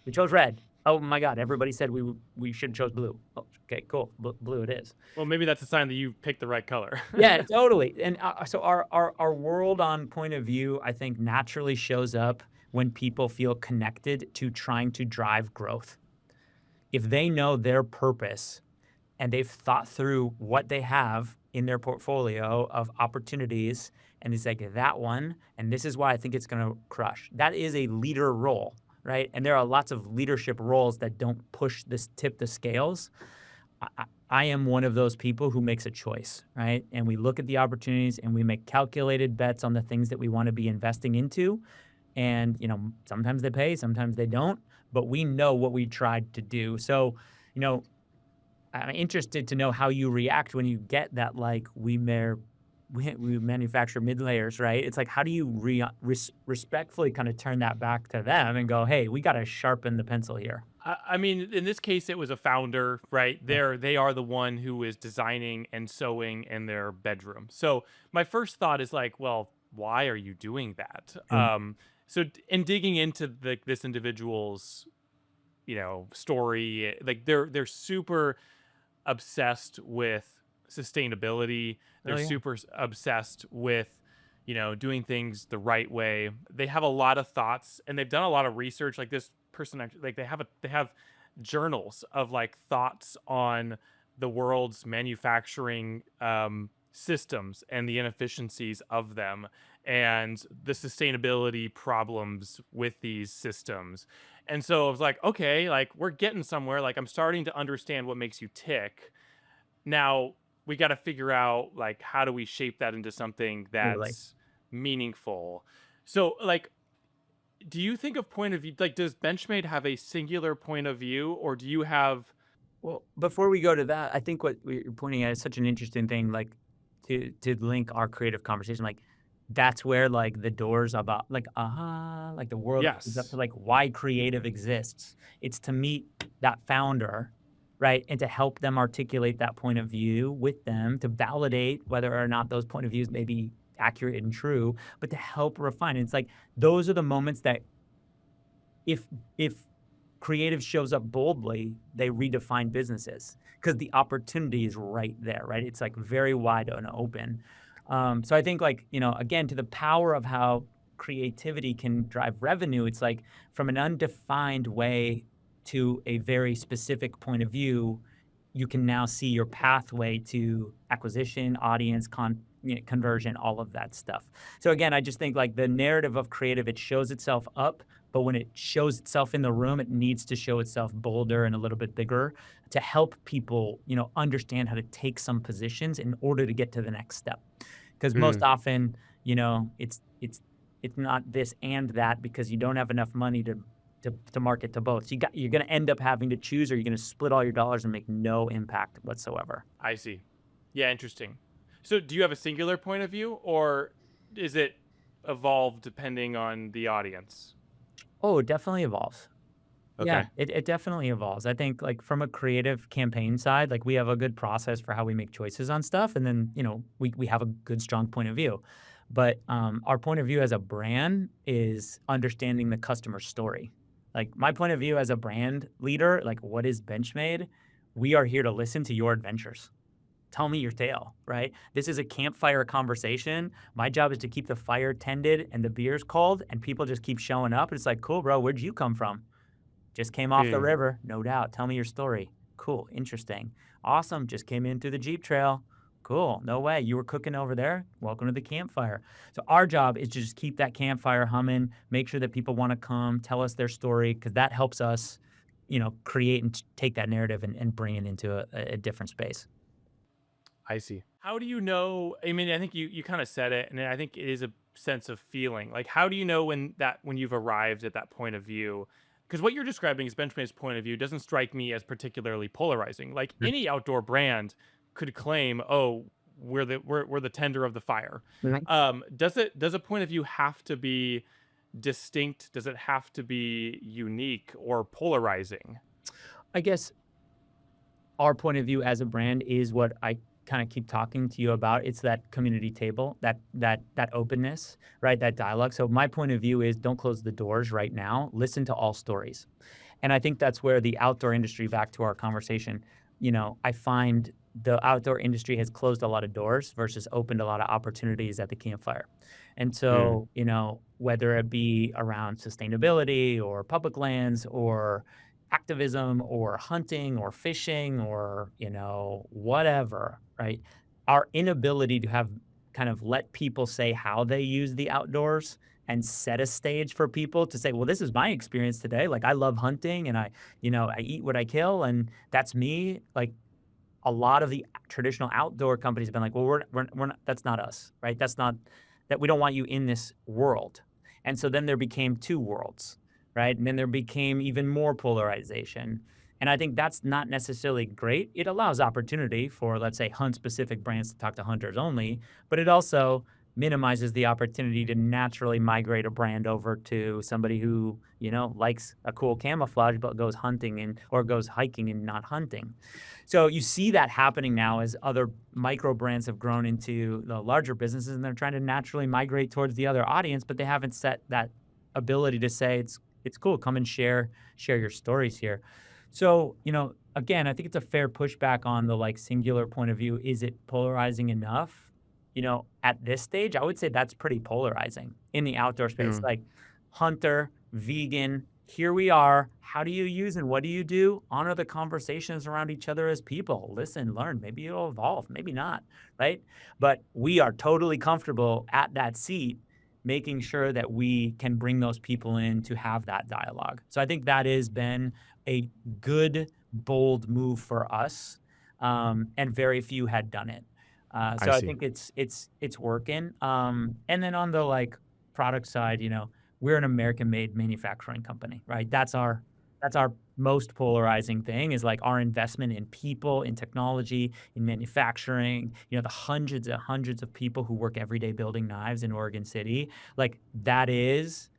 we chose red. Oh my God, everybody said we should have chose blue. Oh, okay, cool. Blue it is. Well, maybe that's a sign that you picked the right color. Yeah, totally. And so our world on point of view, I think, naturally shows up when people feel connected to trying to drive growth. If they know their purpose and they've thought through what they have in their portfolio of opportunities, and it's like that one, and this is why I think it's going to crush. That is a leader role, right? And there are lots of leadership roles that don't tip the scales. I am one of those people who makes a choice, right? And we look at the opportunities and we make calculated bets on the things that we want to be investing into. And, sometimes they pay, sometimes they don't, but we know what we tried to do. So, you know, I'm interested to know how you react when you get that, like, we manufacture mid layers, right? It's like, how do you respectfully kind of turn that back to them and go, hey, we got to sharpen the pencil here? I mean, in this case, it was a founder, right? They are the one who is designing and sewing in their bedroom. So my first thought is like, well, why are you doing that? Yeah. In digging into this individual's, story, like they're super obsessed with sustainability. Oh, They're yeah. super obsessed with, doing things the right way. They have a lot of thoughts and they've done a lot of research. Like this person, like they have journals of like thoughts on the world's manufacturing systems and the inefficiencies of them and the sustainability problems with these systems. And so I was like, okay, like we're getting somewhere. Like I'm starting to understand what makes you tick. Now we got to figure out like how do we shape that into something Totally. that's meaningful. So like do you think of point of view like does Benchmade have a singular point of view or do you have Well, before we go to that, I think what you're pointing at is such an interesting thing, like to link our creative conversation. Like that's where like the doors about like like the world is up to yes. like why creative exists. It's to meet that founder, right, and to help them articulate that point of view with them to validate whether or not those point of views may be accurate and true, but to help refine. And it's like those are the moments that if creative shows up boldly, they redefine businesses because the opportunity is right there, right? It's like very wide and open. So I think like, again, to the power of how creativity can drive revenue, it's like from an undefined way to a very specific point of view, you can now see your pathway to acquisition, audience, conversion, all of that stuff. So again, I just think like the narrative of creative, it shows itself up, but when it shows itself in the room, it needs to show itself bolder and a little bit bigger to help people, understand how to take some positions in order to get to the next step. Because most Mm, often, it's not this and that because you don't have enough money to market to both. So you're going to end up having to choose, or you're going to split all your dollars and make no impact whatsoever. I see. Yeah, interesting. So do you have a singular point of view or is it evolved depending on the audience? Oh, it definitely evolves. Yeah, Okay. it definitely evolves. I think like from a creative campaign side, like we have a good process for how we make choices on stuff. And then, we have a good, strong point of view. But our point of view as a brand is understanding the customer story. Like my point of view as a brand leader, like what is Benchmade? We are here to listen to your adventures. Tell me your tale, right? This is a campfire conversation. My job is to keep the fire tended and the beers cold, and people just keep showing up. It's like, cool, bro, where'd you come from? Just came off the Mm, river, no doubt. Tell me your story. Cool, interesting. Awesome, just came in through the Jeep Trail. Cool, no way. You were cooking over there? Welcome to the campfire. So our job is to just keep that campfire humming, make sure that people want to come, tell us their story, because that helps us, create and take that narrative and bring it into a different space. I see. How do you know? I mean, I think you kind of said it, and I think it is a sense of feeling. Like, how do you know when you've arrived at that point of view? Because what you're describing as Benchmark's point of view doesn't strike me as particularly polarizing. Like any outdoor brand could claim, "Oh, we're the tender of the fire." Mhm. Does a point of view have to be distinct? Does it have to be unique or polarizing? I guess our point of view as a brand is what I kind of keep talking to you about. It's that community table, that openness, right? That dialogue. So my point of view is don't close the doors right now. Listen to all stories. And I think that's where the outdoor industry, back to our conversation, I find the outdoor industry has closed a lot of doors versus opened a lot of opportunities at the campfire. And Mm, so, whether it be around sustainability or public lands or activism or hunting or fishing or, whatever, right? Our inability to have kind of let people say how they use the outdoors and set a stage for people to say, well, this is my experience today. Like I love hunting and I eat what I kill and that's me. Like a lot of the traditional outdoor companies have been like, well, we're not, that's not us, right? That's not that we don't want you in this world. And so then there became two worlds, right? And then there became even more polarization. And I think that's not necessarily great. It allows opportunity for, let's say, hunt specific brands to talk to hunters only, but it also minimizes the opportunity to naturally migrate a brand over to somebody who, likes a cool camouflage but goes hunting and or goes hiking and not hunting. So you see that happening now as other micro brands have grown into the larger businesses and they're trying to naturally migrate towards the other audience, but they haven't set that ability to say it's cool, come and share your stories here. So, again, I think it's a fair pushback on the like singular point of view. Is it polarizing enough? At this stage, I would say that's pretty polarizing in the outdoor space. mm. Like hunter, vegan, here we are. How do you use and what do you do? Honor the conversations around each other as people. Listen, learn. Maybe it'll evolve, maybe not, right? But we are totally comfortable at that seat, making sure that we can bring those people in to have that dialogue. So I think that has been a good, bold move for us, and very few had done it. I So I see. think it's working. And then on the like product side, we're an American-made manufacturing company, right? That's our most polarizing thing is like our investment in people, in technology, in manufacturing, the hundreds and hundreds of people who work every day building knives in Oregon City. Like that is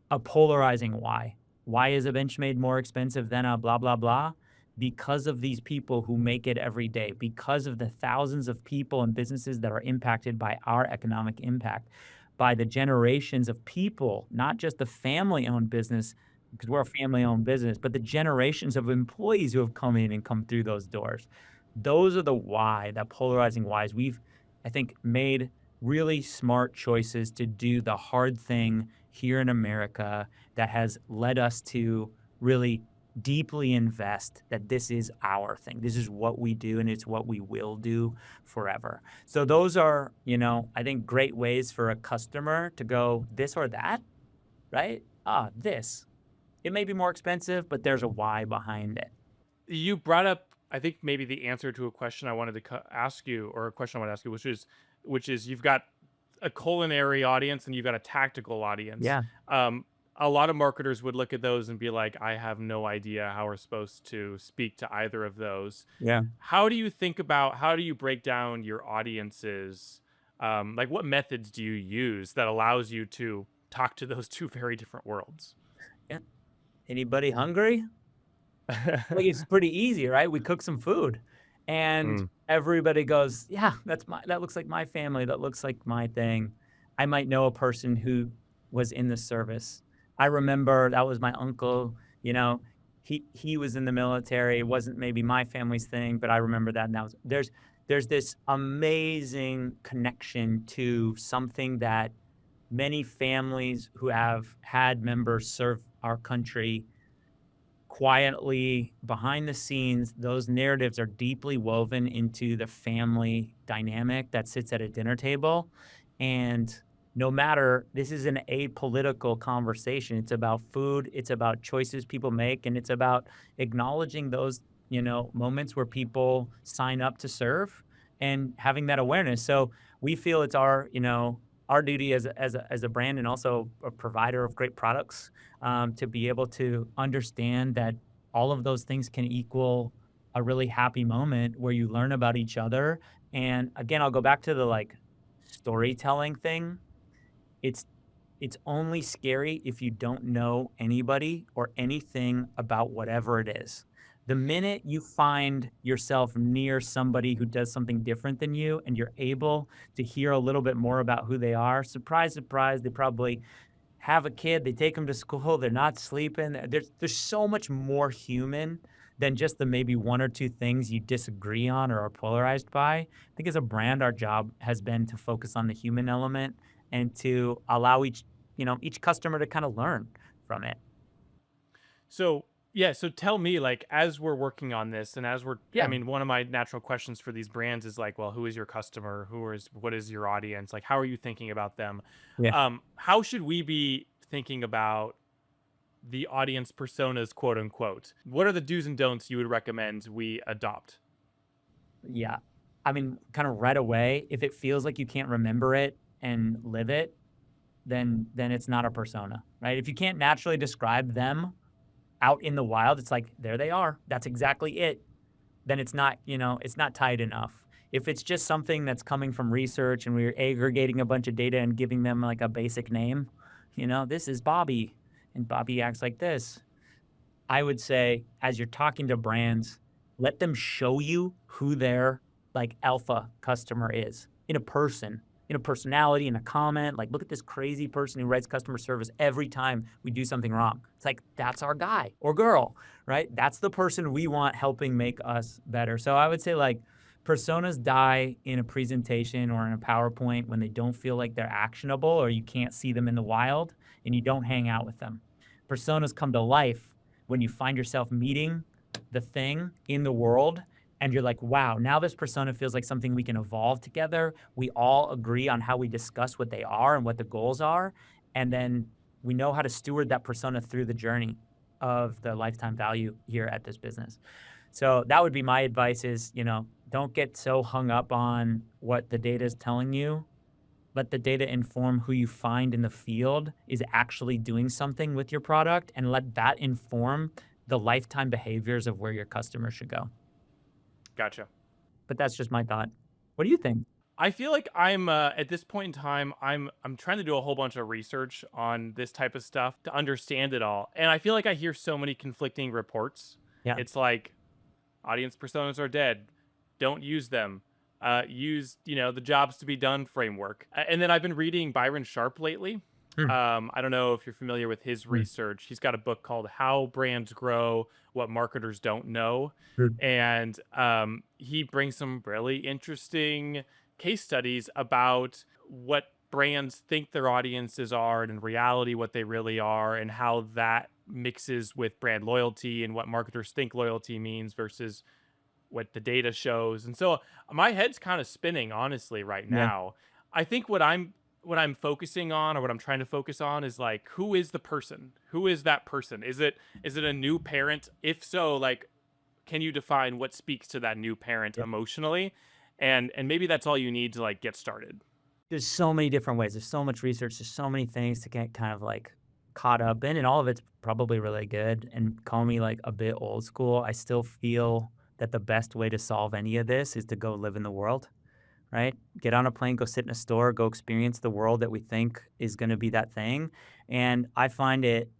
a polarizing why. Why is a Benchmade more expensive than a blah, blah, blah? Because of these people who make it every day, because of the thousands of people and businesses that are impacted by our economic impact, by the generations of people, not just the family owned business, because we're a family owned business, but the generations of employees who have come in and come through those doors. Those are the why, that polarizing whys. We've, I think, made really smart choices to do the hard thing here in America that has led us to really deeply invest that this is our thing. This is what we do and it's what we will do forever. So those are, I think great ways for a customer to go this or that, right? This. It may be more expensive, but there's a why behind it. You brought up, I think maybe the answer to a question I wanted to ask you, or a question I want to ask you, which is you've got a culinary audience and you've got a tactical audience. Yeah. Um, a lot of marketers would look at those and be like, I have no idea how we're supposed to speak to either of those. Yeah. How do you break down your audiences? Like what methods do you use that allows you to talk to those two very different worlds? Yeah. Anybody hungry? Like, it's pretty easy, right? We cook some food, and Mm, everybody goes, "Yeah, that looks like my family, that looks like my thing." I might know a person who was in the service. I remember that was my uncle, he was in the military. It wasn't maybe my family's thing, but I remember that now. There's this amazing connection to something that many families who have had members serve our country quietly behind the scenes, those narratives are deeply woven into the family dynamic that sits at a dinner table. And no matter, this is an apolitical conversation. It's about food, it's about choices people make, and it's about acknowledging those, moments where people sign up to serve and having that awareness. So we feel it's our duty as a brand and also a provider of great products, to be able to understand that all of those things can equal a really happy moment where you learn about each other. And again, I'll go back to the like storytelling thing. It's it's only scary if you don't know anybody or anything about whatever it is. The minute you find yourself near somebody who does something different than you and you're able to hear a little bit more about who they are, surprise, surprise, they probably have a kid, they take them to school, they're not sleeping. There's so much more human than just the maybe one or two things you disagree on or are polarized by. I think as a brand, our job has been to focus on the human element and to allow each customer to kind of learn from it. So, yeah, so tell me, like, as we're working on this and I Yeah. mean, one of my natural questions for these brands is like, well, who is your customer? What is your audience? Like, how are you thinking about them? Yeah. How should we be thinking about the audience personas, quote unquote? What are the do's and don'ts you would recommend we adopt? Yeah. I mean, kind of right away, if it feels like you can't remember it and live it, then it's not a persona, right? If you can't naturally describe them out in the wild, it's like, there they are. That's exactly it. Then it's not tight enough. If it's just something that's coming from research and we're aggregating a bunch of data and giving them like a basic name, this is Bobby and Bobby acts like this. I would say as you're talking to brands, let them show you who their like alpha customer is in a personality, in a comment. Like, look at this crazy person who writes customer service every time we do something wrong. It's like, that's our guy or girl, right? That's the person we want helping make us better. So I would say like personas die in a presentation or in a PowerPoint when they don't feel like they're actionable or you can't see them in the wild and you don't hang out with them. Personas come to life when you find yourself meeting the thing in the world and you're like, wow, now this persona feels like something we can evolve together. We all agree on how we discuss what they are and what the goals are. And then we know how to steward that persona through the journey of the lifetime value here at this business. So that would be my advice is, don't get so hung up on what the data is telling you. Let the data inform who you find in the field is actually doing something with your product and let that inform the lifetime behaviors of where your customers should go. Gotcha. But that's just my thought. What do you think? I feel like I'm at this point in time, I'm trying to do a whole bunch of research on this type of stuff to understand it all, and I feel like I hear so many conflicting reports. Yeah. It's like audience personas are dead. Don't use them. Use the jobs to be done framework. And then I've been reading Byron Sharp lately. Mm, I don't know if you're familiar with his mm, research. He's got a book called How Brands Grow: What Marketers Don't Know, mm. and he brings some really interesting case studies about what brands think their audiences are and in reality what they really are and how that mixes with brand loyalty and what marketers think loyalty means versus what the data shows. And so my head's kind of spinning honestly right Yeah. now. I think what I'm focusing on or what I'm trying to focus on is like who is the person? Who is that person? Is it a new parent? If so, like can you define what speaks to that new parent Yeah. emotionally? And maybe that's all you need to like get started. There's so many different ways. There's so much research. There's so many things to get kind of like caught up in, and all of it's probably really good. And call me like a bit old school. I still feel that the best way to solve any of this is to go live in the world, right? Get on a plane, go sit in a store, go experience the world that we think is going to be that thing. And I find it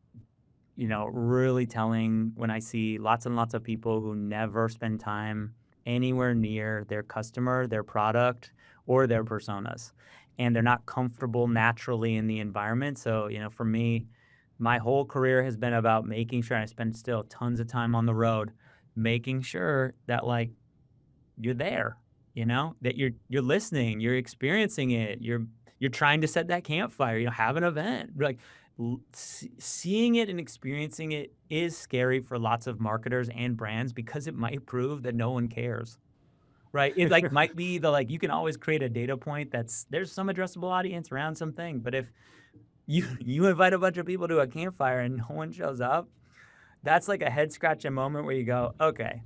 really telling when I see lots and lots of people who never spend time anywhere near their customer, their product, or their personas. And they're not comfortable naturally in the environment. So, for me, my whole career has been about making sure I spend still tons of time on the road, making sure that like you're there, that you're listening, you're experiencing it, you're trying to set that campfire, have an event. Like seeing it and experiencing it is scary for lots of marketers and brands because it might prove that no one cares. Right? It like might be the like you can always create a data point that's there's some addressable audience around something, but if you invite a bunch of people to a campfire and no one shows up, that's like a head scratching moment where you go, okay,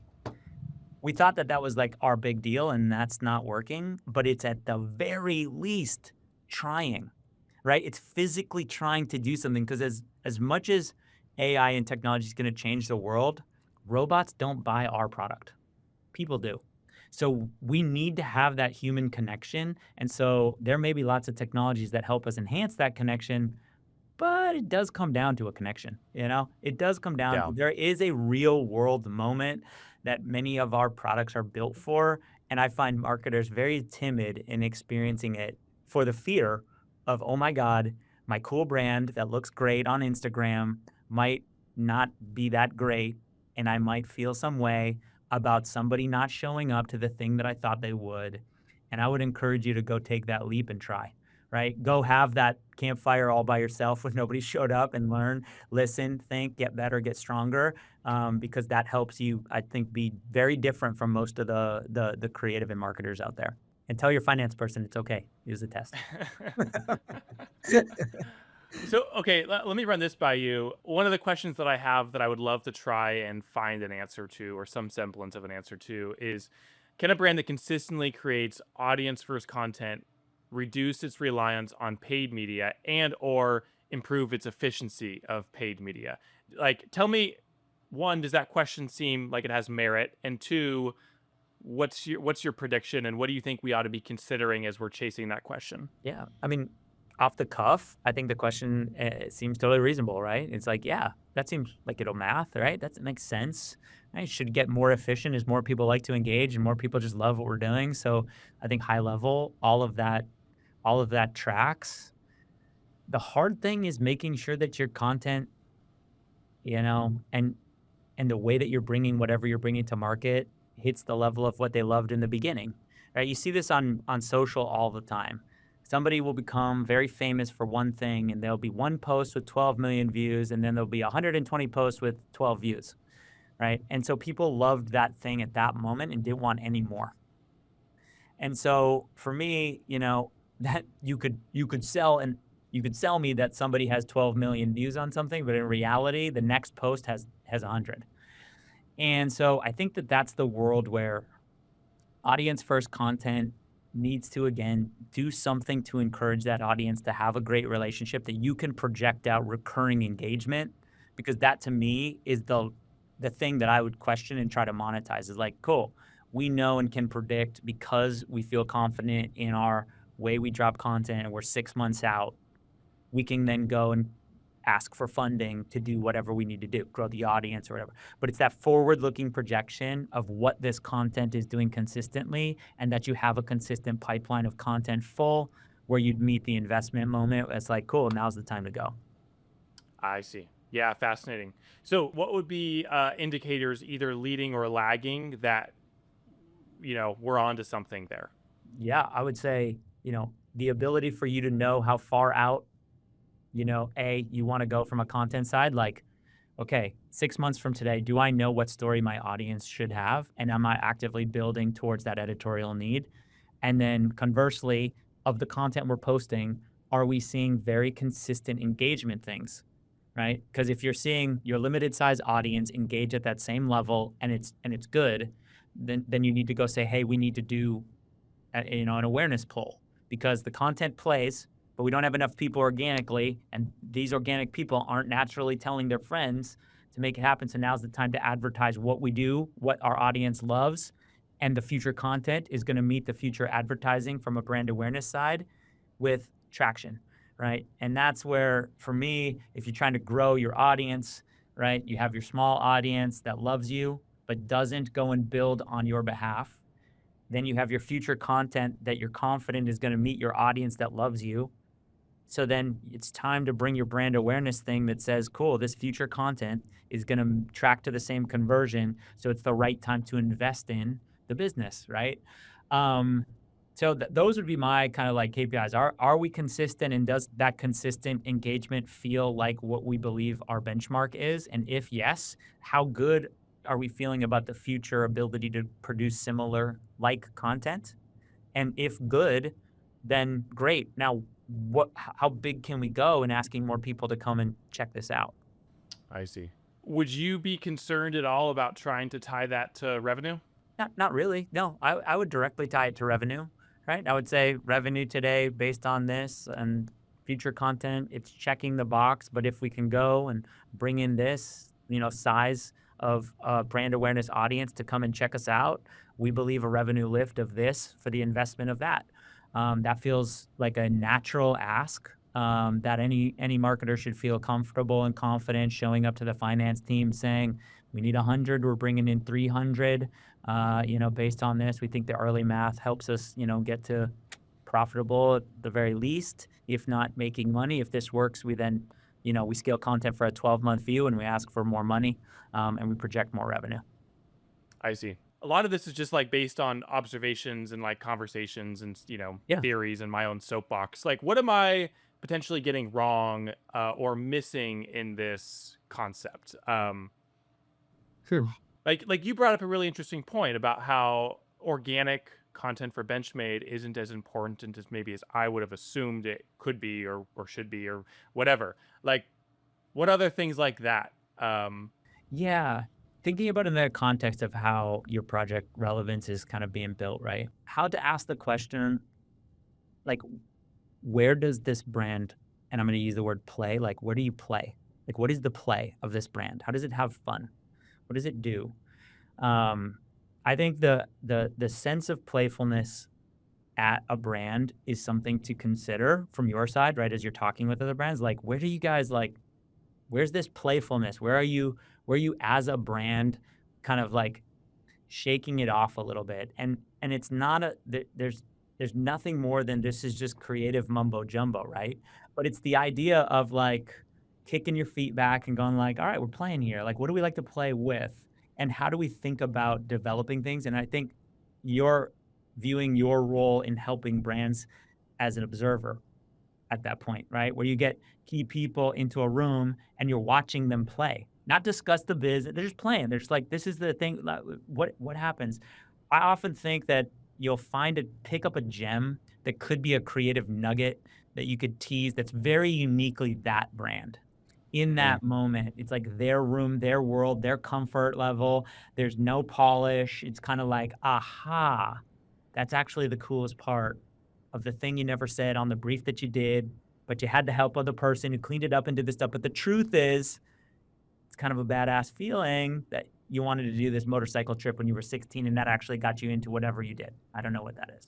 we thought that that was like our big deal and that's not working, but it's at the very least trying, right? It's physically trying to do something because as much as AI and technology is going to change the world, robots don't buy our product. People do. So we need to have that human connection. And so there may be lots of technologies that help us enhance that connection, But it does come down to a connection, you know? It does come down Yeah. there is a real world moment that many of our products are built for, and I find marketers very timid in experiencing it for the fear of, "Oh my god, my cool brand that looks great on Instagram might not be that great, and I might feel some way about somebody not showing up to the thing that I thought they would." And I would encourage you to go take that leap and try. Right? Go have that campfire all by yourself when nobody showed up and learn, listen, think, get better, get stronger, because that helps you, I think, be very different from most of the creative and marketers out there. And tell your finance person it's okay. Use the test. So, okay, let me run this by you. One of the questions that I have that I would love to try and find an answer to, or some semblance of an answer to, is can a brand that consistently creates audience first content reduce its reliance on paid media and or improve its efficiency of paid media? Like, tell me, one, does that question seem like it has merit? And two, what's your prediction and what do you think we ought to be considering as we're chasing that question? Yeah. I mean, off the cuff, I think the question seems totally reasonable, right? It's like, yeah, that seems like it'll math, right? That makes sense. I should get more efficient as more people like to engage and more people just love what we're doing. So I think high level, all of that tracks. The hard thing is making sure that your content, and the way that you're bringing whatever you're bringing to market hits the level of what they loved in the beginning, right? You see this on social all the time. Somebody will become very famous for one thing, and there'll be one post with 12 million views, and then there'll be 120 posts with 12 views, right? And so people loved that thing at that moment and didn't want any more. And so for me, that you could sell me that somebody has 12 million views on something, but in reality, the next post has 100. And so I think that that's the world where audience first content needs to again do something to encourage that audience to have a great relationship that you can project out recurring engagement, because that to me is the thing that I would question and try to monetize is like, cool, we know and can predict because we feel confident in our way we drop content and we're 6 months out, we can then go and ask for funding to do whatever we need to do, grow the audience or whatever. But it's that forward-looking projection of what this content is doing consistently and that you have a consistent pipeline of content full where you'd meet the investment moment. It's like, cool, now's the time to go. I see. Yeah, fascinating. So, what would be indicators, either leading or lagging, that we're on to something there? Yeah, I would say, the ability for you to know how far out, you want to go from a content side, like, okay, 6 months from today, do I know what story my audience should have? And am I actively building towards that editorial need? And then conversely, of the content we're posting, are we seeing very consistent engagement things? Right? Because if you're seeing your limited size audience engage at that same level and it's good, then you need to go say, hey, we need to do an awareness pull because the content plays, but we don't have enough people organically, and these organic people aren't naturally telling their friends to make it happen. So now's the time to advertise what we do, what our audience loves, and the future content is going to meet the future advertising from a brand awareness side with traction, right? And that's where, for me, if you're trying to grow your audience, right, you have your small audience that loves you but doesn't go and build on your behalf. Then you have your future content that you're confident is going to meet your audience that loves you. So then it's time to bring your brand awareness thing that says, cool, this future content is going to track to the same conversion. So it's the right time to invest in the business, right? Those would be my kind of like KPIs. Are we consistent, and does that consistent engagement feel like what we believe our benchmark is? And if yes, how good are we feeling about the future ability to produce similar like content? And if good, then great. Now, how big can we go in asking more people to come and check this out? I see. Would you be concerned at all about trying to tie that to revenue? Not really. No, I would directly tie it to revenue, right? I would say revenue today based on this and future content, it's checking the box. But if we can go and bring in this, size of brand awareness audience to come and check us out, we believe a revenue lift of this for the investment of that. That feels like a natural ask that any marketer should feel comfortable and confident showing up to the finance team saying, "We need 100, we're bringing in 300. Based on this, we think the early math helps us, get to profitable at the very least, if not making money. If this works, we then, we scale content for a 12-month view and we ask for more money, and we project more revenue." I see. A lot of this is just like based on observations and like conversations and Yeah, theories and my own soapbox. Like, what am I potentially getting wrong or missing in this concept? sure. Like you brought up a really interesting point about how organic content for Benchmade isn't as important as maybe as I would have assumed it could be or should be or whatever. Like, what other things like that? Yeah. Thinking about it in the context of how your project relevance is kind of being built, right? How to ask the question, like, where does this brand, and I'm going to use the word play, like, where do you play? Like, what is the play of this brand? How does it have fun? What does it do? Um, I think the sense of playfulness at a brand is something to consider from your side, right? As you're talking with other brands, like, where do you guys like, where's this playfulness? Where are you as a brand kind of like shaking it off a little bit? And it's not there's nothing more than this is just creative mumbo jumbo, right? But it's the idea of like kicking your feet back and going like, all right, we're playing here. Like, what do we like to play with? And how do we think about developing things? And I think you're viewing your role in helping brands as an observer at that point, right? Where you get key people into a room and you're watching them play, not discuss the biz. They're just playing. They're just like, this is the thing. What happens? I often think that you'll pick up a gem that could be a creative nugget that you could tease that's very uniquely that brand. In Mhm. that moment, it's like their room, their world, their comfort level. There's no polish. It's kind of like, aha, that's actually the coolest part of the thing you never said on the brief that you did, but you had the help of the person who cleaned it up and did this stuff. But the truth is, it's kind of a badass feeling that you wanted to do this motorcycle trip when you were 16 and that actually got you into whatever you did. I don't know what that is.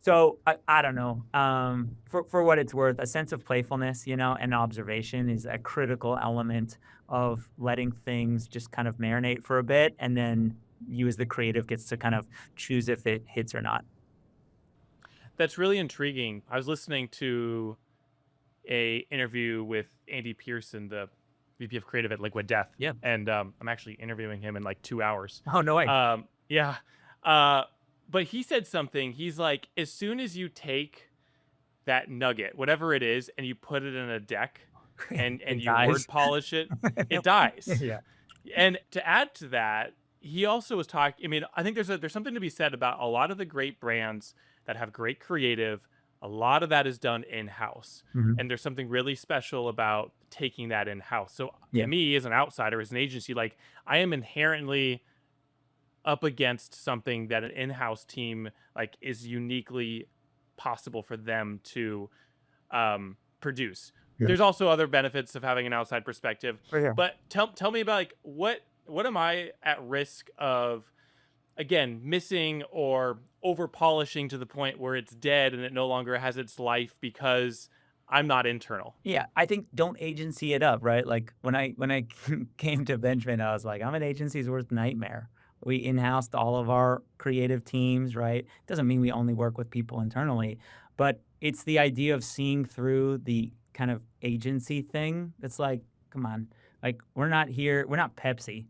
So I don't know. For what it's worth, a sense of playfulness, and observation is a critical element of letting things just kind of marinate for a bit, and then you as the creative gets to kind of choose if it hits or not. That's really intriguing. I was listening to a interview with Andy Pearson, the VP of Creative at Liquid Death, Yeah. and I'm actually interviewing him in like 2 hours. Oh, no way. Yeah, uh, but he said something. He's like, as soon as you take that nugget, whatever it is, and you put it in a deck, and It you word dies. polish it, it dies. Yeah. And to add to that, he also was talking. I mean, I think there's something to be said about a lot of the great brands that have great creative. A lot of that is done in house, Mhm. and there's something really special about taking that in house. So Yeah. me, as an outsider, as an agency, like I am inherently up against something that an in-house team like is uniquely possible for them to produce. Yeah. There's also other benefits of having an outside perspective, For sure. but tell me about like what am I at risk of again missing or over polishing to the point where it's dead and it no longer has its life because I'm not internal. Yeah, I think don't agency it up, right? Like when I came to Benjamin, I was like, I'm an agency's worst nightmare. We in-housed all of our creative teams, right? Doesn't mean we only work with people internally, but it's the idea of seeing through the kind of agency thing. It's like, come on, like we're not Pepsi,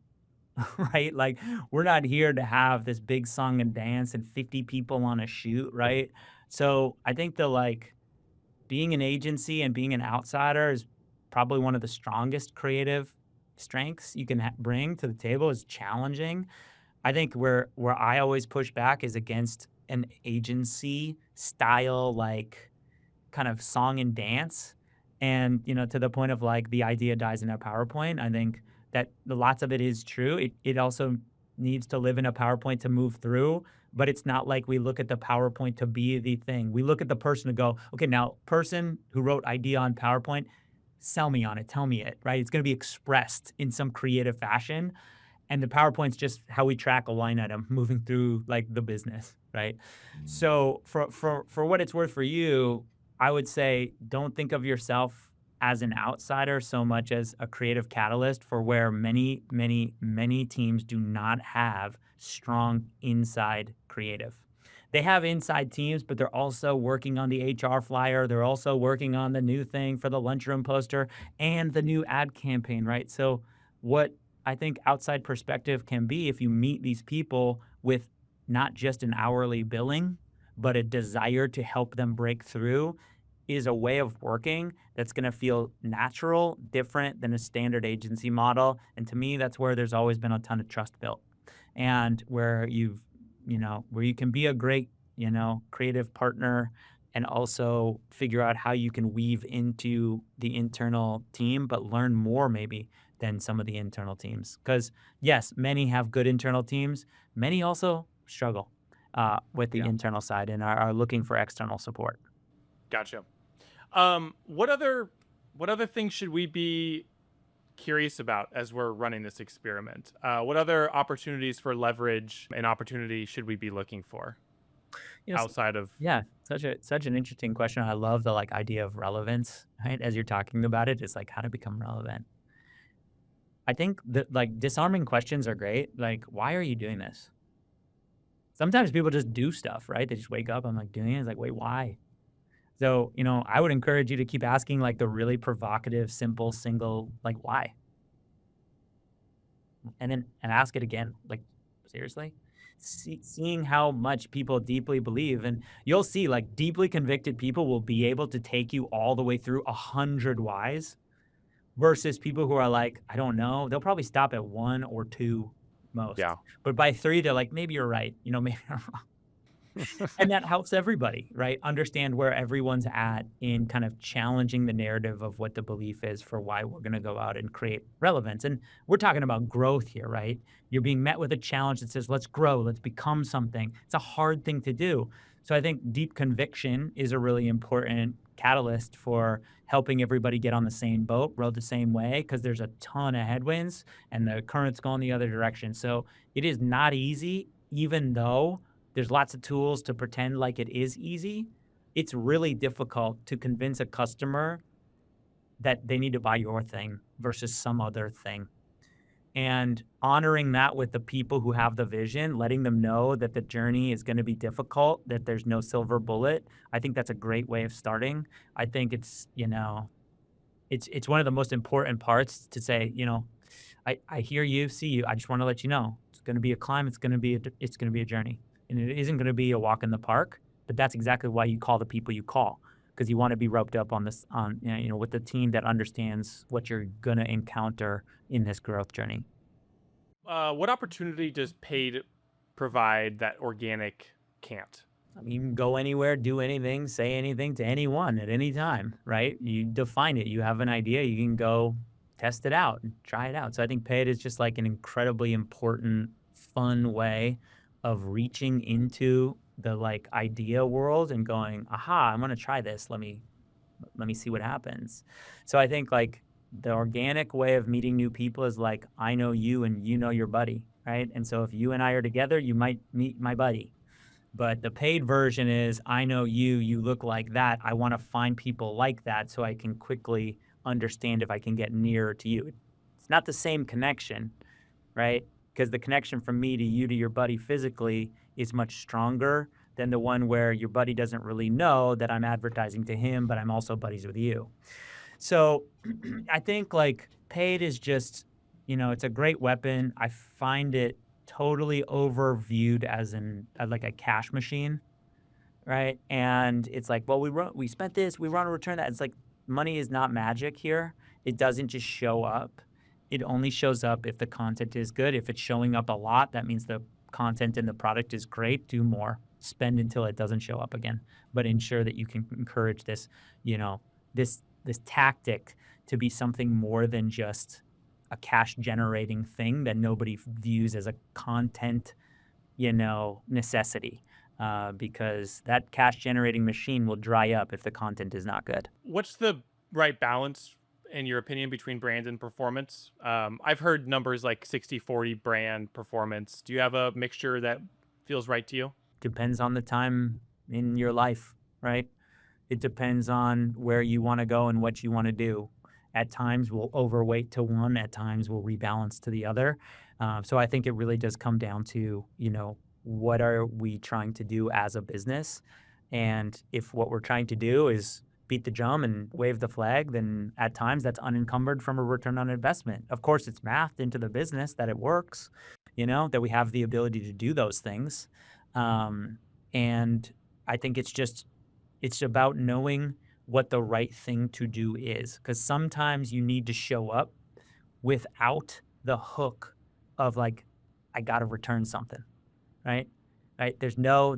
right? Like we're not here to have this big song and dance and 50 people on a shoot, right? So I think the like being an agency and being an outsider is probably one of the strongest creative strengths you can bring to the table is challenging. I think where I always push back is against an agency style like kind of song and dance. And, to the point of like the idea dies in a PowerPoint. I think that lots of it is true. It also needs to live in a PowerPoint to move through, but it's not like we look at the PowerPoint to be the thing. We look at the person to go, okay, now person who wrote idea on PowerPoint, sell me on it, tell me it, right? It's going to be expressed in some creative fashion. And the PowerPoint's just how we track a line item moving through like the business, right? So for what it's worth for you, I would say don't think of yourself as an outsider so much as a creative catalyst for where many, many, many teams do not have strong inside creative. They have inside teams, but they're also working on the HR flyer. They're also working on the new thing for the lunchroom poster and the new ad campaign, right? So, what I think outside perspective can be if you meet these people with not just an hourly billing, but a desire to help them break through is a way of working that's going to feel natural, different than a standard agency model. And to me, that's where there's always been a ton of trust built and where where you can be a great, creative partner and also figure out how you can weave into the internal team, but learn more maybe than some of the internal teams. Because yes, many have good internal teams, many also struggle with the Yeah. internal side and are looking for external support. Gotcha. What other things should we be curious about as we're running this experiment? What other opportunities for leverage and opportunity should we be looking for Yes. outside of? Yeah, such an interesting question. I love the like idea of relevance, right? As you're talking about it, it's like how to become relevant. I think that like disarming questions are great. Like, why are you doing this? Sometimes people just do stuff, right? They just wake up, I'm like doing it. It's like, wait, why? So, I would encourage you to keep asking like the really provocative, simple, single, like why? And ask it again. Like, seriously? Seeing how much people deeply believe, and you'll see like deeply convicted people will be able to take you all the way through 100 whys versus people who are like, I don't know. They'll probably stop at one or two most. Yeah. But by three, they're like, maybe you're right. Maybe I'm wrong. And that helps everybody, right? Understand where everyone's at in kind of challenging the narrative of what the belief is for why we're going to go out and create relevance. And we're talking about growth here, right? You're being met with a challenge that says, let's grow, let's become something. It's a hard thing to do. So I think deep conviction is a really important catalyst for helping everybody get on the same boat, row the same way, because there's a ton of headwinds and the current's going the other direction. So it is not easy, even though there's lots of tools to pretend like it is easy. It's really difficult to convince a customer that they need to buy your thing versus some other thing. And honoring that with the people who have the vision, letting them know that the journey is going to be difficult, that there's no silver bullet. I think that's a great way of starting. I think it's one of the most important parts to say, I hear you, see you. I just want to let you know it's going to be a climb. It's going to be a journey, and it isn't going to be a walk in the park. But that's exactly why you call the people you call because you want to be roped up on this with the team that understands what you're going to encounter in this growth journey. What opportunity does paid provide that organic can't? I mean, you can go anywhere, do anything, say anything to anyone at any time, right? You define it. You have an idea, you can go test it out and try it out. So I think paid is just like an incredibly important, fun way of reaching into the like idea world and going, aha, I'm gonna try this. Let me see what happens. So I think like the organic way of meeting new people is like I know you and you know your buddy, right? And so if you and I are together, you might meet my buddy, but the paid version is I know you, you look like that. I want to find people like that so I can quickly understand if I can get nearer to you. It's not the same connection, right? Because the connection from me to you to your buddy physically is much stronger than the one where your buddy doesn't really know that I'm advertising to him, but I'm also buddies with you. So I think like paid is just, it's a great weapon. I find it totally overviewed as like a cash machine, right? And it's like, well, we spent this, we want to return that. It's like money is not magic here. It doesn't just show up. It only shows up if the content is good. If it's showing up a lot, that means the content and the product is great. Do more. Spend until it doesn't show up again. But ensure that you can encourage this, this tactic to be something more than just a cash generating thing that nobody views as a content, necessity. Because that cash generating machine will dry up if the content is not good. What's the right balance, in your opinion, between brand and performance? I've heard numbers like 60-40 brand performance. Do you have a mixture that feels right to you? Depends on the time in your life, right? It depends on where you want to go and what you want to do. At times, we'll overweight to one. At times, we'll rebalance to the other. So I think it really does come down to, what are we trying to do as a business? And if what we're trying to do is beat the drum and wave the flag, then at times that's unencumbered from a return on investment. Of course, it's mathed into the business that it works, that we have the ability to do those things. And I think it's about knowing what the right thing to do is, because sometimes you need to show up without the hook of like, I got to return something, right? Right. There's no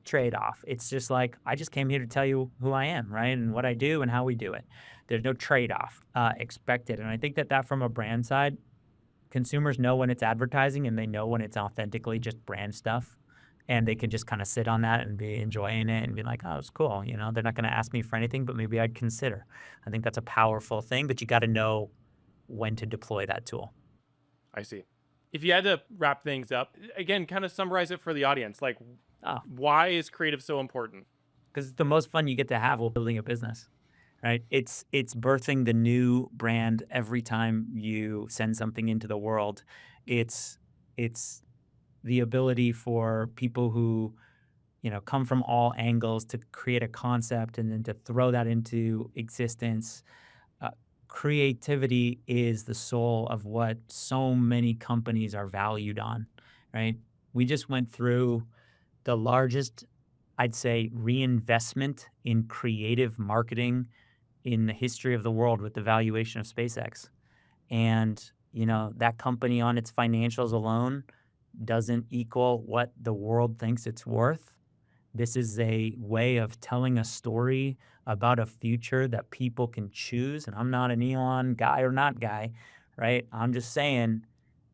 trade off. It's just like, I just came here to tell you who I am, right? And what I do and how we do it. There's no trade off expected. And I think that from a brand side, consumers know when it's advertising and they know when it's authentically just brand stuff. And they can just kind of sit on that and be enjoying it and be like, oh, it's cool. They're not going to ask me for anything, but maybe I'd consider. I think that's a powerful thing, but you got to know when to deploy that tool. I see. If you had to wrap things up, again, kind of summarize it for the audience, like why is creative so important? Because it's the most fun you get to have while building a business, right? It's birthing the new brand every time you send something into the world. It's the ability for people who, come from all angles to create a concept and then to throw that into existence. Creativity is the soul of what so many companies are valued on, right? We just went through the largest, I'd say, reinvestment in creative marketing in the history of the world with the valuation of SpaceX. And, that company on its financials alone doesn't equal what the world thinks it's worth. This is a way of telling a story about a future that people can choose. And I'm not an Elon guy or not guy, right? I'm just saying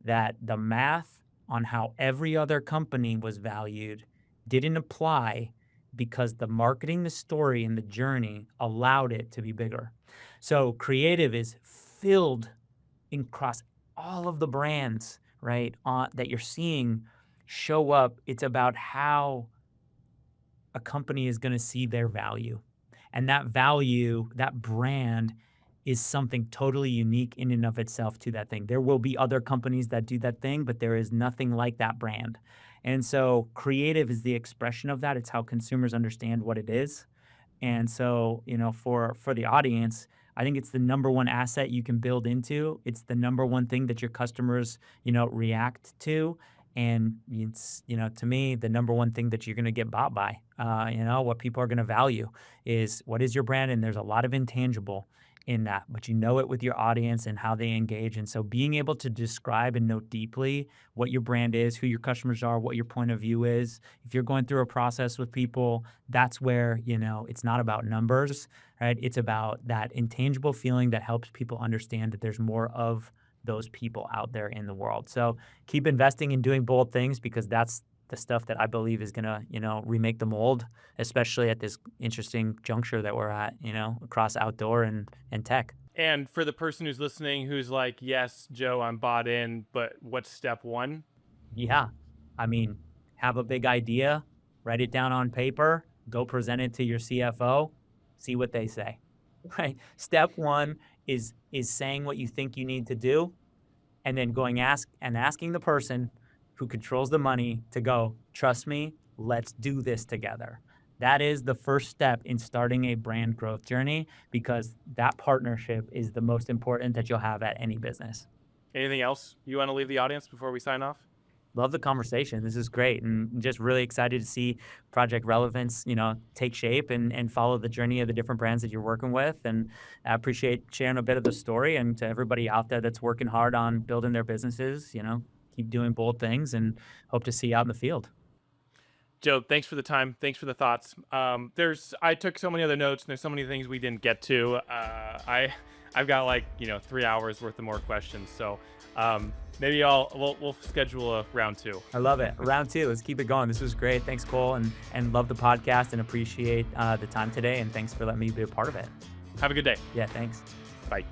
that the math on how every other company was valued didn't apply because the marketing, the story, and the journey allowed it to be bigger. So creative is filled across all of the brands, right, that you're seeing show up. It's about how a company is going to see their value. And that value, that brand is something totally unique in and of itself to that thing. There will be other companies that do that thing, but there is nothing like that brand. And so creative is the expression of that. It's how consumers understand what it is. And so, for the audience, I think it's the number one asset you can build into. It's the number one thing that your customers, react to. And it's, to me, the number one thing that you're going to get bought by. What people are going to value is what is your brand? And there's a lot of intangible in that, but you know it with your audience and how they engage. And so being able to describe and know deeply what your brand is, who your customers are, what your point of view is. If you're going through a process with people, that's where, it's not about numbers, right? It's about that intangible feeling that helps people understand that there's more of those people out there in the world. So keep investing in doing bold things, because that's the stuff that I believe is going to, remake the mold, especially at this interesting juncture that we're at, across outdoor and tech. And for the person who's listening, who's like, yes, Joe, I'm bought in, but what's step one? Yeah. I mean, have a big idea, write it down on paper, go present it to your CFO, see what they say, right? Step one is saying what you think you need to do, and then asking the person who controls the money to go, trust me, let's do this together. That is the first step in starting a brand growth journey, because that partnership is the most important that you'll have at any business. Anything else you want to leave the audience before we sign off? Love the conversation. This is great. And just really excited to see Project Relevance, take shape and follow the journey of the different brands that you're working with. And I appreciate sharing a bit of the story. And to everybody out there that's working hard on building their businesses, keep doing bold things, and hope to see you out in the field. Joe, thanks for the time. Thanks for the thoughts. I took so many other notes, and there's so many things we didn't get to. I've got 3 hours worth of more questions. So maybe we'll schedule a round two. I love it. Round two. Let's keep it going. This was great. Thanks, Cole, and love the podcast and appreciate the time today. And thanks for letting me be a part of it. Have a good day. Yeah, thanks. Bye.